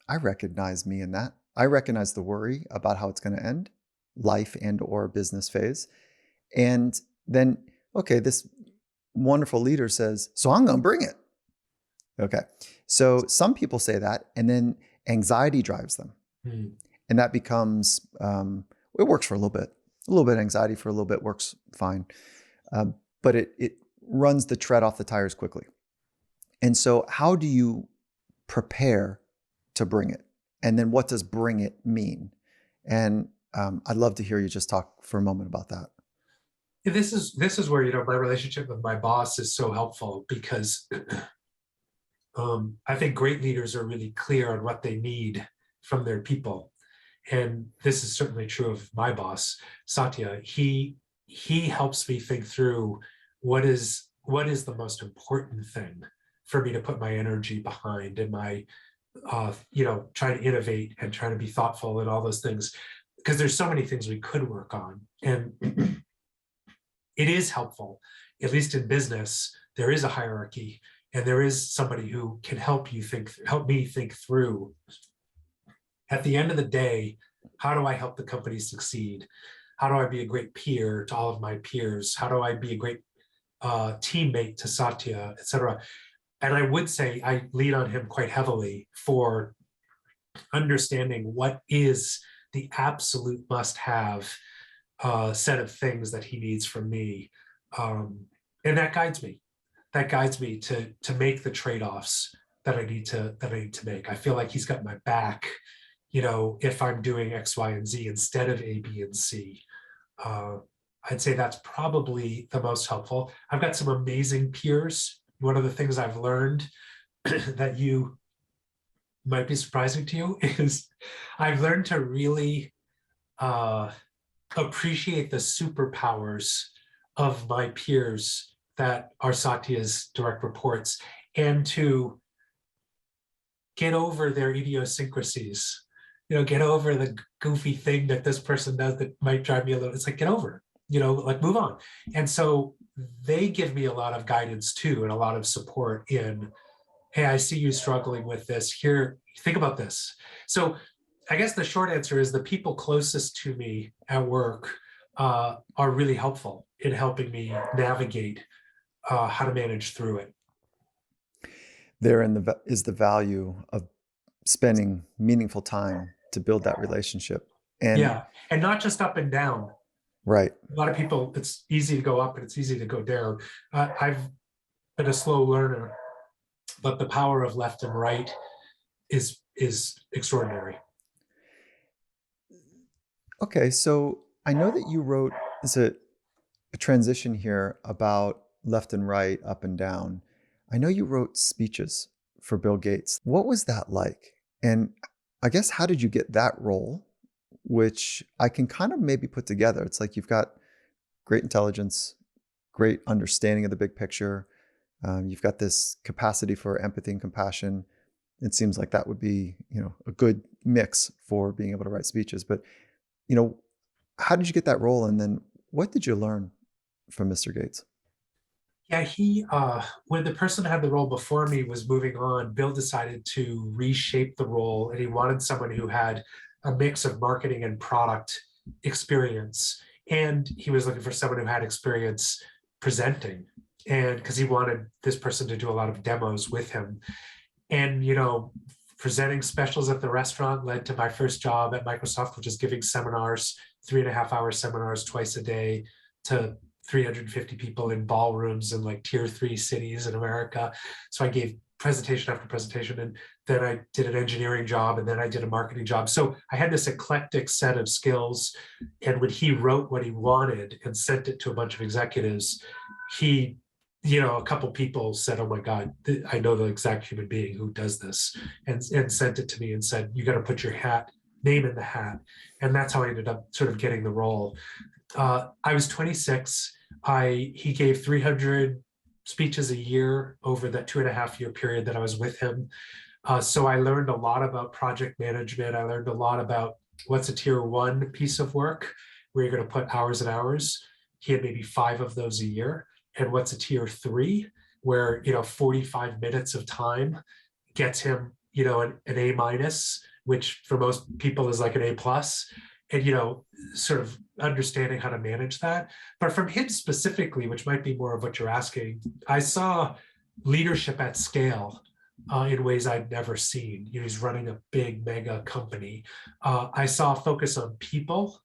I recognize me in that. I recognize the worry about how it's going to end, life and or business phase. And then, okay, this wonderful leader says, so I'm going to bring it. Okay. So some people say that, and then anxiety drives them. And that becomes, it works for a little bit of anxiety for a little bit works fine. But it runs the tread off the tires quickly. And so how do you prepare to bring it? And then what does bring it mean? And I'd love to hear you just talk for a moment about that. This is where, my relationship with my boss is so helpful, because I think great leaders are really clear on what they need from their people. And this is certainly true of my boss, Satya. He helps me think through what is the most important thing for me to put my energy behind, and my trying to innovate and trying to be thoughtful and all those things, because there's so many things we could work on. And it is helpful, at least in business, there is a hierarchy, and there is somebody who can help me think through, at the end of the day, how do I help the company succeed? How do I be a great peer to all of my peers? How do I be a great teammate to Satya, et cetera? And I would say I lean on him quite heavily for understanding what is the absolute must-have set of things that he needs from me. And that guides me. That guides me to make the trade-offs that I need to make. I feel like he's got my back, if I'm doing X, Y, and Z instead of A, B, and C. I'd say that's probably the most helpful. I've got some amazing peers. One of the things I've learned that you might be surprising to you is I've learned to really appreciate the superpowers of my peers that are Satya's direct reports, and to get over their idiosyncrasies. Get over the goofy thing that this person does that might drive me a little. It's like, get over it, move on. And so they give me a lot of guidance too, and a lot of support in, hey, I see you struggling with this. Here, think about this. So I guess the short answer is the people closest to me at work are really helpful in helping me navigate how to manage through it. Therein is the value of spending meaningful time to build that relationship. And and not just up and down. Right. A lot of people, it's easy to go up and it's easy to go down. I've been a slow learner, but the power of left and right is extraordinary. Okay, so I know that you wrote, there's a transition here about left and right, up and down. I know you wrote speeches for Bill Gates. What was that like? And I guess, how did you get that role, which I can kind of maybe put together? It's like you've got great intelligence, great understanding of the big picture. You've got this capacity for empathy and compassion. It seems like that would be, a good mix for being able to write speeches. But, how did you get that role? And then what did you learn from Mr. Gates? Yeah, he, when the person who had the role before me was moving on, Bill decided to reshape the role, and he wanted someone who had a mix of marketing and product experience. And he was looking for someone who had experience presenting, and because he wanted this person to do a lot of demos with him. And, presenting specials at the restaurant led to my first job at Microsoft, which is giving seminars, 3.5-hour seminars twice a day to 350 people in ballrooms in like tier 3 cities in America. So I gave presentation after presentation, and then I did an engineering job, and then I did a marketing job. So I had this eclectic set of skills. And when he wrote what he wanted and sent it to a bunch of executives, he, a couple people said, "Oh my God, I know the exact human being who does this," and sent it to me and said, "You got to put your name in the hat." And that's how I ended up sort of getting the role. I was 26. He gave 300 speeches a year over that 2.5 year period that I was with him. So I learned a lot about project management. I learned a lot about what's a tier 1 piece of work where you're going to put hours and hours. He had maybe 5 of those a year. And what's a tier 3 where, 45 minutes of time gets him, an A minus, which for most people is like an A plus. And, sort of understanding how to manage that. But from him specifically, which might be more of what you're asking, I saw leadership at scale in ways I'd never seen. He's running a big mega company. I saw a focus on people.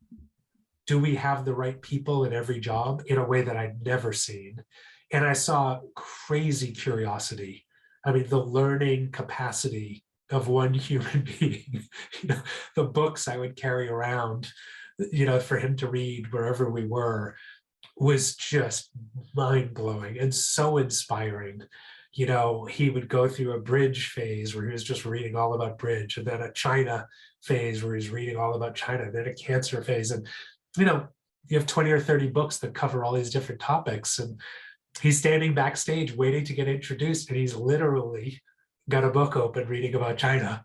Do we have the right people in every job in a way that I'd never seen? And I saw crazy curiosity. I mean, the learning capacity of one human being, the books I would carry around, for him to read wherever we were, was just mind blowing and so inspiring. He would go through a bridge phase where he was just reading all about bridge, and then a China phase where he's reading all about China, and then a cancer phase. And, you have 20 or 30 books that cover all these different topics. And he's standing backstage waiting to get introduced, and he's literally got a book open reading about China.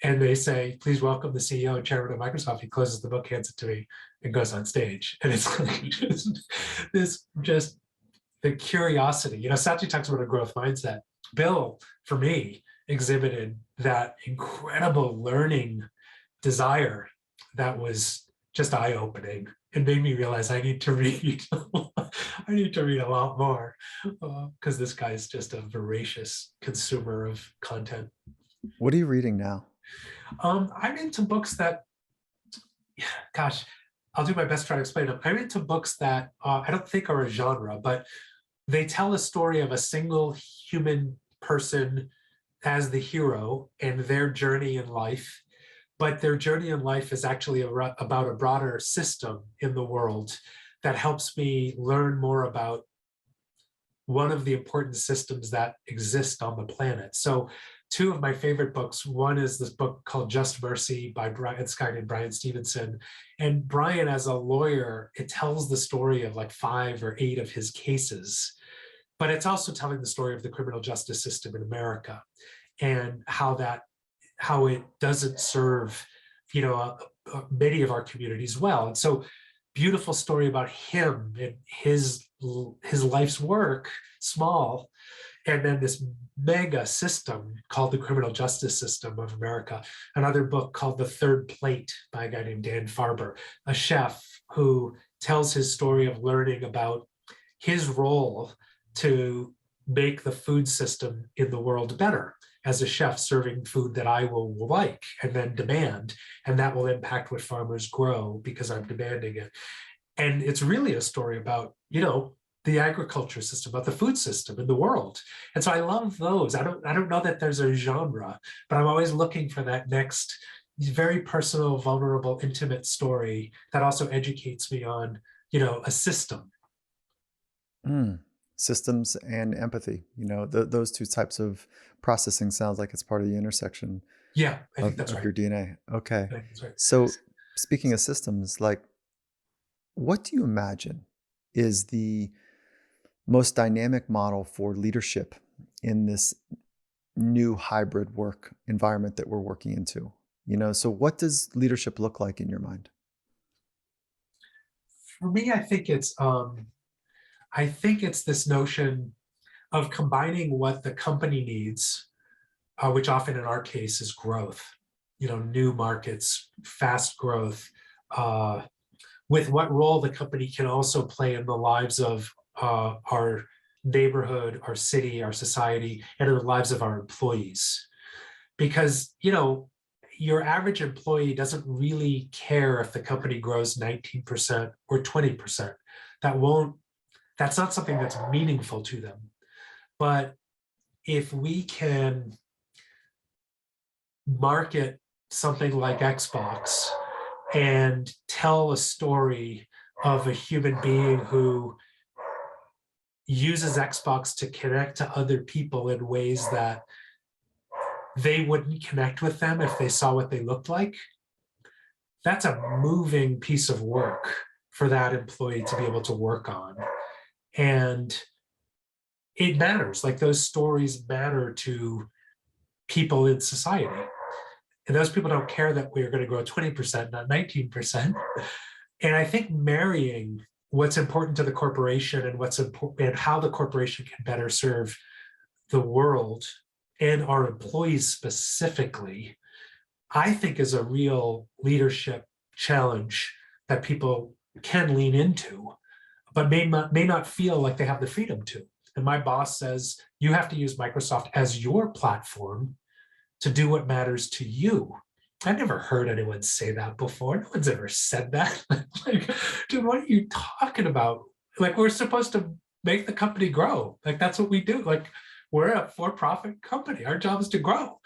And they say, "Please welcome the CEO and chairman of Microsoft." He closes the book, hands it to me, and goes on stage. And it's like just the curiosity. Satya talks about a growth mindset. Bill, for me, exhibited that incredible learning desire that was just eye-opening. It made me realize I need to read. I need to read a lot more because this guy is just a voracious consumer of content. What are you reading now? I'm into books that, gosh, I'll do my best to try to explain them. I'm into books that I don't think are a genre, but they tell a story of a single human person as the hero and their journey in life. But their journey in life is actually about a broader system in the world that helps me learn more about one of the important systems that exist on the planet. So 2 of my favorite books, one is this book called Just Mercy by this guy named Brian Stevenson. And Brian, as a lawyer, it tells the story of like 5 or 8 of his cases, but it's also telling the story of the criminal justice system in America and how it doesn't serve, many of our communities well. And so, beautiful story about him and his life's work, small, and then this mega system called the criminal justice system of America. Another book called The Third Plate by a guy named Dan Farber, a chef who tells his story of learning about his role to make the food system in the world better as a chef, serving food that I will like and then demand, and that will impact what farmers grow because I'm demanding it. And it's really a story about, the agriculture system, about the food system in the world. And so I love those. I don't know that there's a genre, but I'm always looking for that next very personal, vulnerable, intimate story that also educates me on, a system. Systems and empathy. Those 2 types of processing sounds like it's part of the intersection. Yeah, I think that's of right. your DNA. Okay. I think that's right. So speaking of systems, like, what do you imagine is the most dynamic model for leadership in this new hybrid work environment that we're working into? So what does leadership look like in your mind? For me, I think it's this notion of combining what the company needs, which often in our case is growth, new markets, fast growth, with what role the company can also play in the lives of our neighborhood, our city, our society, and in the lives of our employees. Because, your average employee doesn't really care if the company grows 19% or 20%. That's not something that's meaningful to them. But if we can market something like Xbox and tell a story of a human being who uses Xbox to connect to other people in ways that they wouldn't connect with them if they saw what they looked like, that's a moving piece of work for that employee to be able to work on. And it matters. Like, those stories matter to people in society. And those people don't care that we're going to grow 20%, not 19%. And I think marrying what's important to the corporation and what's important and how the corporation can better serve the world and our employees specifically, I think is a real leadership challenge that people can lean into, but may not feel like they have the freedom to. And my boss says, you have to use Microsoft as your platform to do what matters to you. I've never heard anyone say that before. No one's ever said that. Like, dude, what are you talking about? Like, we're supposed to make the company grow. Like, that's what we do. Like, we're a for-profit company. Our job is to grow.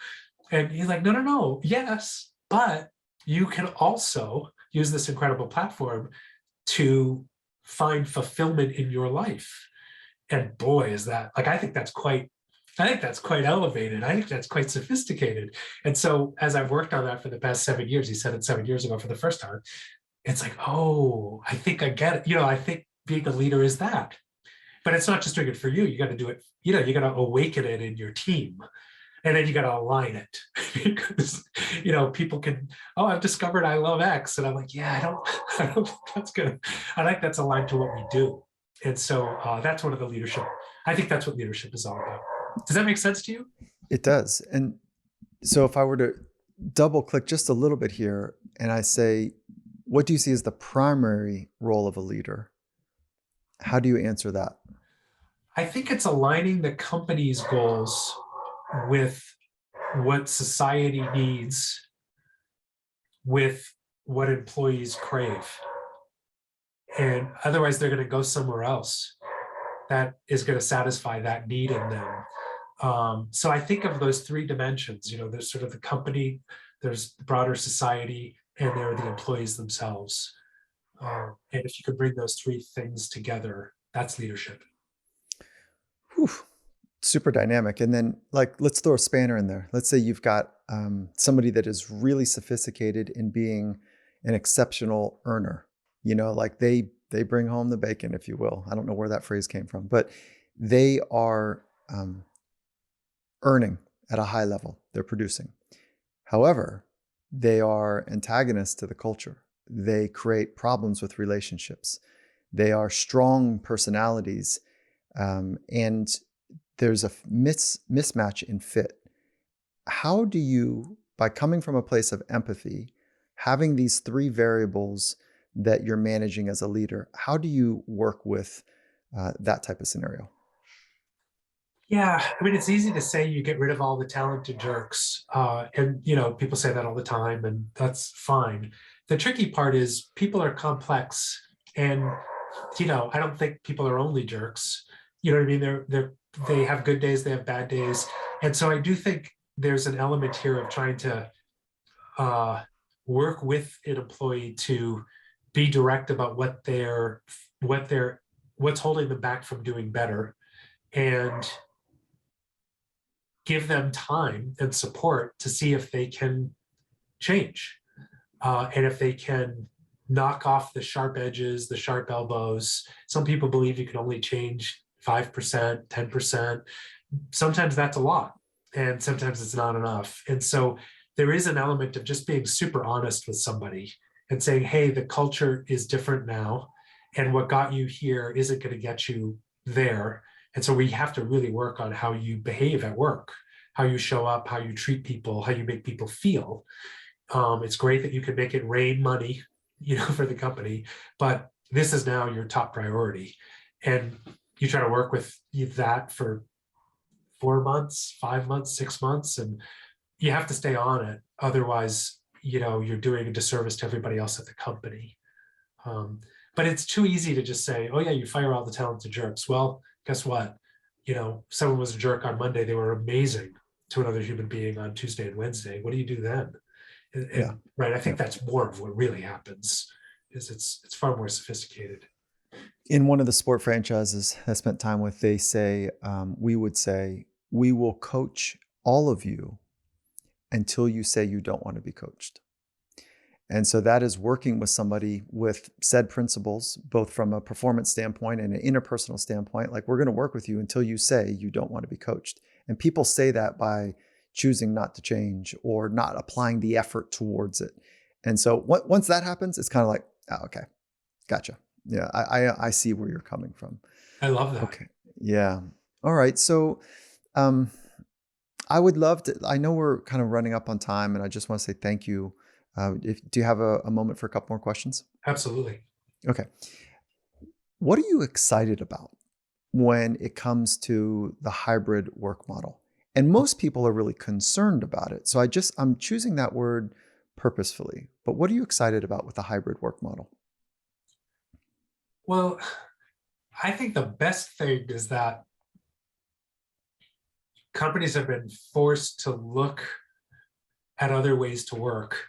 And he's like, no, no, no. Yes, but you can also use this incredible platform to find fulfillment in your life. And boy, is that, like, I think that's quite elevated. I think that's quite sophisticated. And so as I've worked on that for the past 7 years, he said it 7 years ago for the first time, it's like, oh, I think I get it. I think being a leader is that. But it's not just doing it for you. You got to do it, you got to awaken it in your team. And then you got to align it because, people can, oh, I've discovered I love X. And I'm like, yeah, I don't think that's good. I think that's aligned to what we do. And so that's one of the leadership. I think that's what leadership is all about. Does that make sense to you? It does. And so if I were to double click just a little bit here and I say, what do you see as the primary role of a leader? How do you answer that? I think it's aligning the company's goals with what society needs, with what employees crave. And otherwise, they're going to go somewhere else that is going to satisfy that need in them. So I think of those three dimensions. There's sort of the company, there's the broader society, and there are the employees themselves. And if you could bring those three things together, that's leadership. Whew. Super dynamic. And then, like, let's throw a spanner in there. Let's say you've got somebody that is really sophisticated in being an exceptional earner. Like they bring home the bacon, if you will. I don't know where that phrase came from, but they are earning at a high level. They're producing. However, they are antagonists to the culture. They create problems with relationships. They are strong personalities, and there's a mismatch in fit. How do you, by coming from a place of empathy, having these three variables that you're managing as a leader, how do you work with that type of scenario? Yeah, I mean, it's easy to say you get rid of all the talented jerks. And, people say that all the time, and that's fine. The tricky part is people are complex. And, I don't think people are only jerks. You know what I mean? They have good days, they have bad days. And so I do think there's an element here of trying to work with an employee to be direct about what's holding them back from doing better, and give them time and support to see if they can change, and if they can knock off the sharp edges, the sharp elbows. Some people believe you can only change 5%, 10%. Sometimes that's a lot, and sometimes it's not enough. And so there is an element of just being super honest with somebody and saying, hey, the culture is different now, and what got you here isn't going to get you there. And so we have to really work on how you behave at work, how you show up, how you treat people, how you make people feel. It's great that you can make it rain money, for the company, but this is now your top priority. And you try to work with that for 4 months, 5 months, 6 months, and you have to stay on it. Otherwise, you're doing a disservice to everybody else at the company. But it's too easy to just say, oh yeah, you fire all the talented jerks. Well, guess what? someone was a jerk on Monday, they were amazing to another human being on Tuesday and Wednesday. What do you do then? Yeah. And right, I Yeah. think that's more of what really happens. Is it's far more sophisticated. In one of the sport franchises I spent time with, they say, we would say, we will coach all of you until you say you don't want to be coached. And so that is working with somebody with said principles, both from a performance standpoint and an interpersonal standpoint. Like, we're going to work with you until you say you don't want to be coached. And people say that by choosing not to change or not applying the effort towards it. And so once that happens, it's kind of like, oh, okay, gotcha. Yeah, I see where you're coming from. I love that. Okay. Yeah. All right. So um, I would love to, I know we're kind of running up on time, and I just want to say thank you. Do you have a moment for a couple more questions? Absolutely. Okay. What are you excited about when it comes to the hybrid work model? And most people are really concerned about it. So I'm choosing that word purposefully. But what are you excited about with the hybrid work model? Well, I think the best thing is that companies have been forced to look at other ways to work.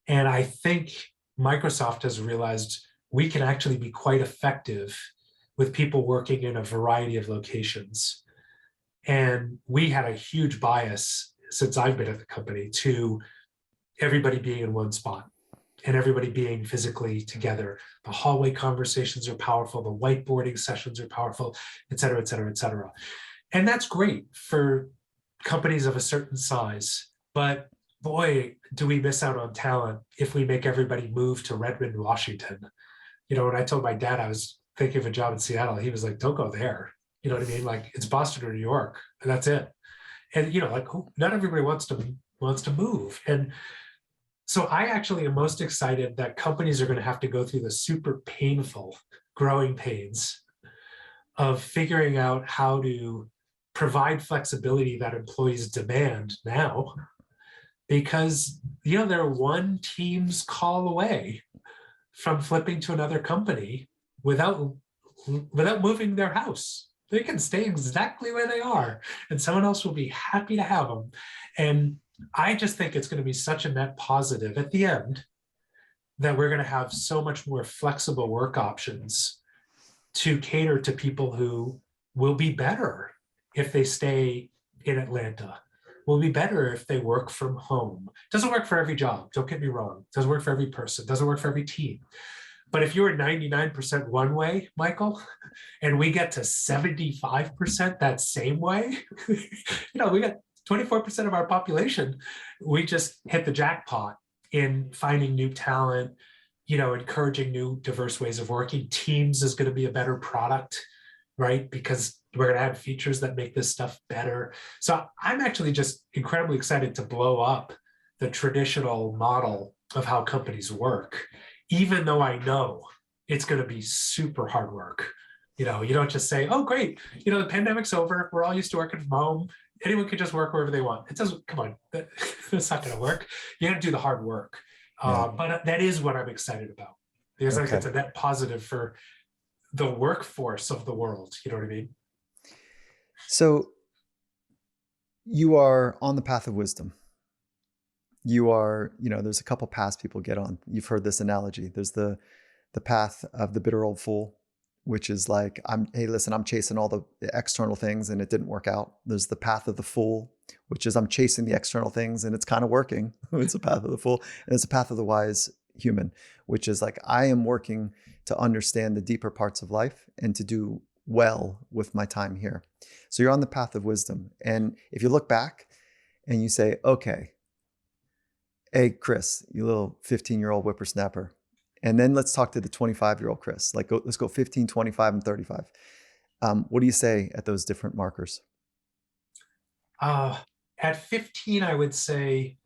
And I think Microsoft has realized we can actually be quite effective with people working in a variety of locations. And we had a huge bias since I've been at the company to everybody being in one spot and everybody being physically together. The hallway conversations are powerful, the whiteboarding sessions are powerful, et cetera, et cetera, et cetera. And that's great for companies of a certain size. But boy, do we miss out on talent if we make everybody move to Redmond, Washington. When I told my dad I was thinking of a job in Seattle, he was like, don't go there. You know what I mean? Like, it's Boston or New York, and that's it. And like, not everybody wants to move. And so I actually am most excited that companies are going to have to go through the super painful growing pains of figuring out how to provide flexibility that employees demand now, because they're one team's call away from flipping to another company without moving their house. They can stay exactly where they are, and someone else will be happy to have them. And I just think it's going to be such a net positive at the end that we're going to have so much more flexible work options to cater to people who will be better if they stay in Atlanta, will be better if they work from home. Doesn't work for every job, don't get me wrong. Doesn't work for every person, doesn't work for every team. But if you're 99% one way, Michael, and we get to 75% that same way, we got 24% of our population, we just hit the jackpot in finding new talent, encouraging new diverse ways of working. Teams is going to be a better product, right? Because we're going to add features that make this stuff better. So I'm actually just incredibly excited to blow up the traditional model of how companies work, even though I know it's going to be super hard work. You don't just say, oh, great, the pandemic's over, we're all used to working from home, anyone can just work wherever they want. It doesn't, come on, that's not going to work. You got to do the hard work. Yeah. But that is what I'm excited about, because I think it's a net positive for the workforce of the world. You know what I mean? So you are on the path of wisdom. You are, there's a couple paths people get on. You've heard this analogy. There's the path of the bitter old fool, which is like, hey, listen, I'm chasing all the external things and it didn't work out. There's the path of the fool, which is I'm chasing the external things and it's kind of working. It's a path of the fool. And it's a path of the wise human, which is like, I am working to understand the deeper parts of life and to do well with my time here. So you're on the path of wisdom. And if you look back and you say, okay, hey, Chris, you little 15-year-old whippersnapper. And then let's talk to the 25-year-old Chris. Like, let's go 15, 25, and 35. What do you say at those different markers? At 15, I would say,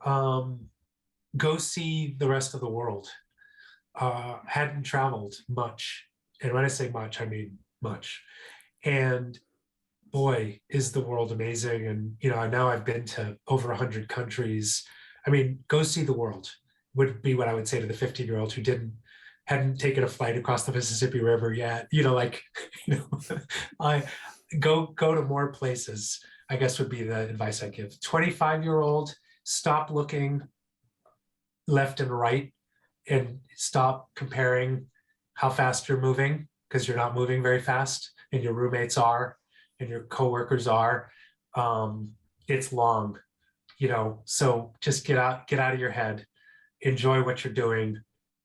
go see the rest of the world. Hadn't traveled much. And when I say much, I mean much. And boy, is the world amazing. And, now I've been to over 100 countries. I mean, go see the world would be what I would say to the 15-year-old who hadn't taken a flight across the Mississippi River yet. I go to more places, I guess would be the advice I give. 25-year-old, stop looking left and right and stop comparing how fast you're moving, because you're not moving very fast and your roommates are and your coworkers are. It's long, so just get out of your head, enjoy what you're doing.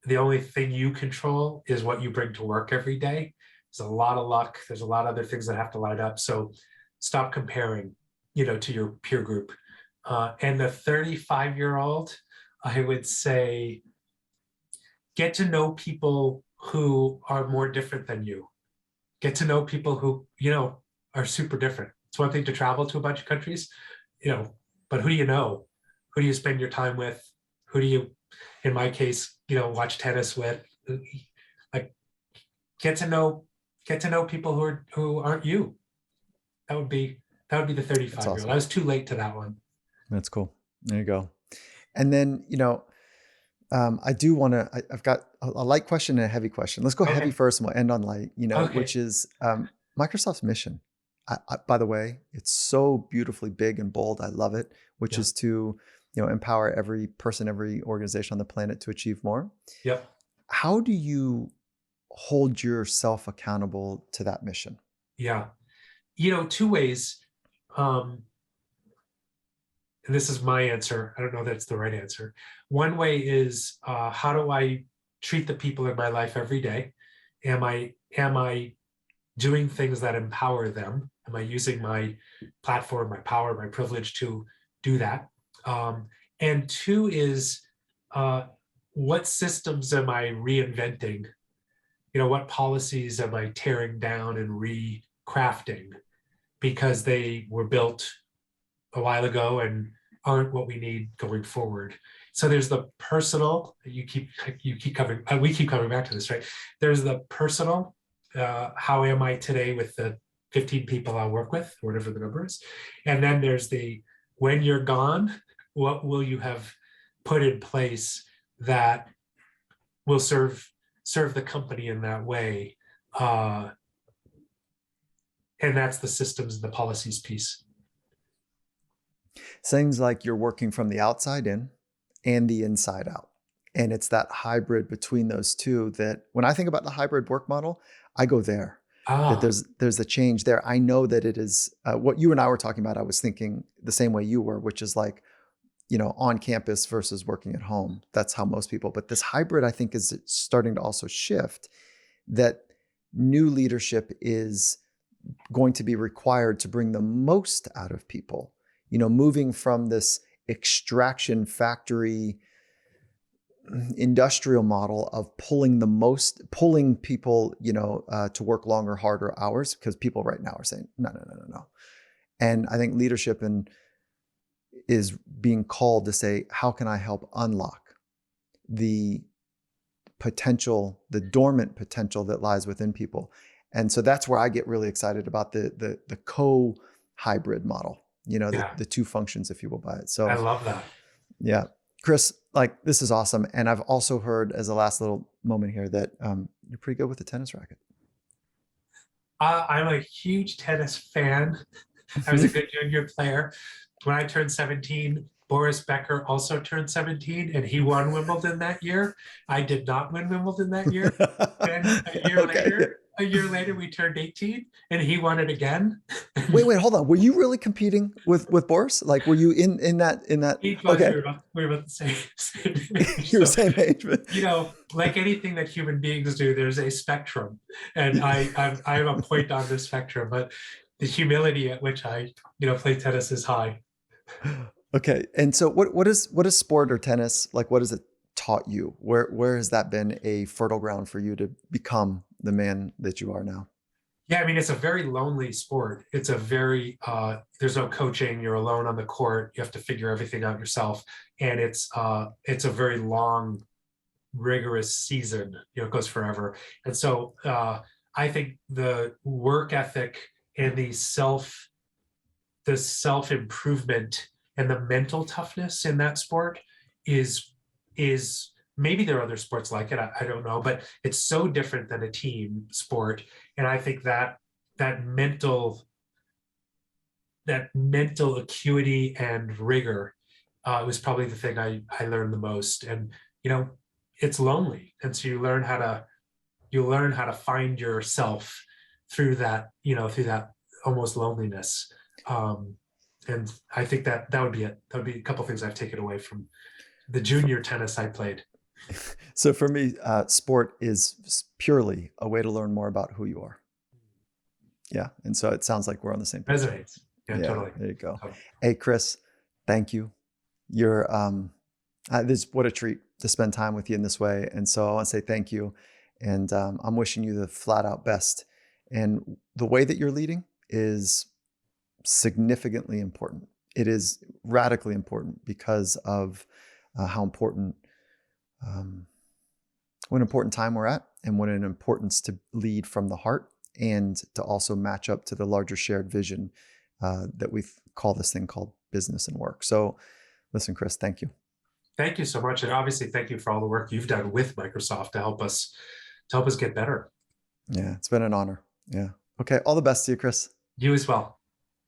The only thing you control is what you bring to work every day. There's a lot of luck. There's a lot of other things that have to line up. So stop comparing, to your peer group. And the 35-year-old, I would say, get to know people who are more different than you. Get to know people who, are super different. It's one thing to travel to a bunch of countries, but who do you know? Who do you spend your time with? Who do you, in my case, watch tennis with? Like, get to know people who aren't you. That would be the That's 35-year-old. awesome. I was too late to that one. That's cool. There you go. And then, I do want to, I've got a light question and a heavy question. Let's go heavy Okay. first and we'll end on light, Okay. which is Microsoft's mission. By the way, it's so beautifully big and bold. I love it, which Yeah. is to, empower every person, every organization on the planet to achieve more. Yep. How do you hold yourself accountable to that mission? Yeah. Two ways. And this is my answer. I don't know that's the right answer. One way is, how do I treat the people in my life every day? Am I doing things that empower them? Am I using my platform, my power, my privilege to do that? And two is, what systems am I reinventing? What policies am I tearing down and recrafting because they were built a while ago and aren't what we need going forward? So there's the personal. You keep coming. We keep coming back to this, right? There's the personal. How am I today with the 15 people I work with, or whatever the number is? And then there's the, when you're gone, what will you have put in place that will serve the company in that way? And that's the systems and the policies piece. Seems like you're working from the outside in and the inside out. And it's that hybrid between those two that when I think about the hybrid work model, I go there. That there's a change there. I know that it is what you and I were talking about. I was thinking the same way you were, which is like, on campus versus working at home. That's how most people, but this hybrid, I think, is starting to also shift, that new leadership is going to be required to bring the most out of people, moving from this extraction factory industrial model of pulling people, to work longer, harder hours, because people right now are saying, no. And I think leadership is being called to say, how can I help unlock the potential, the dormant potential that lies within people? And so that's where I get really excited about the co-hybrid model, the two functions, if you will, by it. So I love that. Yeah. Chris, like, this is awesome. And I've also heard, as a last little moment here, that you're pretty good with the tennis racket. I'm a huge tennis fan. I was a good junior player. When I turned 17, Boris Becker also turned 17 and he won Wimbledon that year. I did not win Wimbledon that year. Then a year later, we turned 18 and he won it again. Wait, hold on. Were you really competing with Boris? Like, were you in that? Okay. We were about the same age. You're the same age, but like anything that human beings do, there's a spectrum, and I'm a point on the spectrum, but the humility at which I play tennis is high. Okay. And so what is sport or tennis like? What has it taught you? Where has that been a fertile ground for you to become the man that you are now? Yeah, I mean, it's a very lonely sport. It's a very, there's no coaching. You're alone on the court. You have to figure everything out yourself. And it's a very long, rigorous season. It goes forever. And so I think the work ethic and the self-improvement and the mental toughness in that sport is maybe there are other sports like it. I don't know, but it's so different than a team sport. And I think that mental that mental acuity and rigor was probably the thing I learned the most. And it's lonely, and so you learn how to find yourself through that, through that almost loneliness. Um, and I think that would be it. That would be a couple of things I've taken away from the junior tennis I played. So for me, sport is purely a way to learn more about who you are. Yeah. And so it sounds like we're on the same page. Resonates. Yeah, Yeah, totally. there you go. Totally. Hey, Chris, thank you. You're this what a treat to spend time with you in this way. And so I want to say thank you. And I'm wishing you the flat out best. And the way that you're leading is significantly important. It is radically important because of how important, what an important time we're at, and what an importance to lead from the heart, and to also match up to the larger shared vision that we call this thing called business and work. So listen, Chris, thank you. Thank you so much. And obviously thank you for all the work you've done with Microsoft to help us get better. Yeah, it's been an honor. Yeah. Okay. All the best to you, Chris. You as well.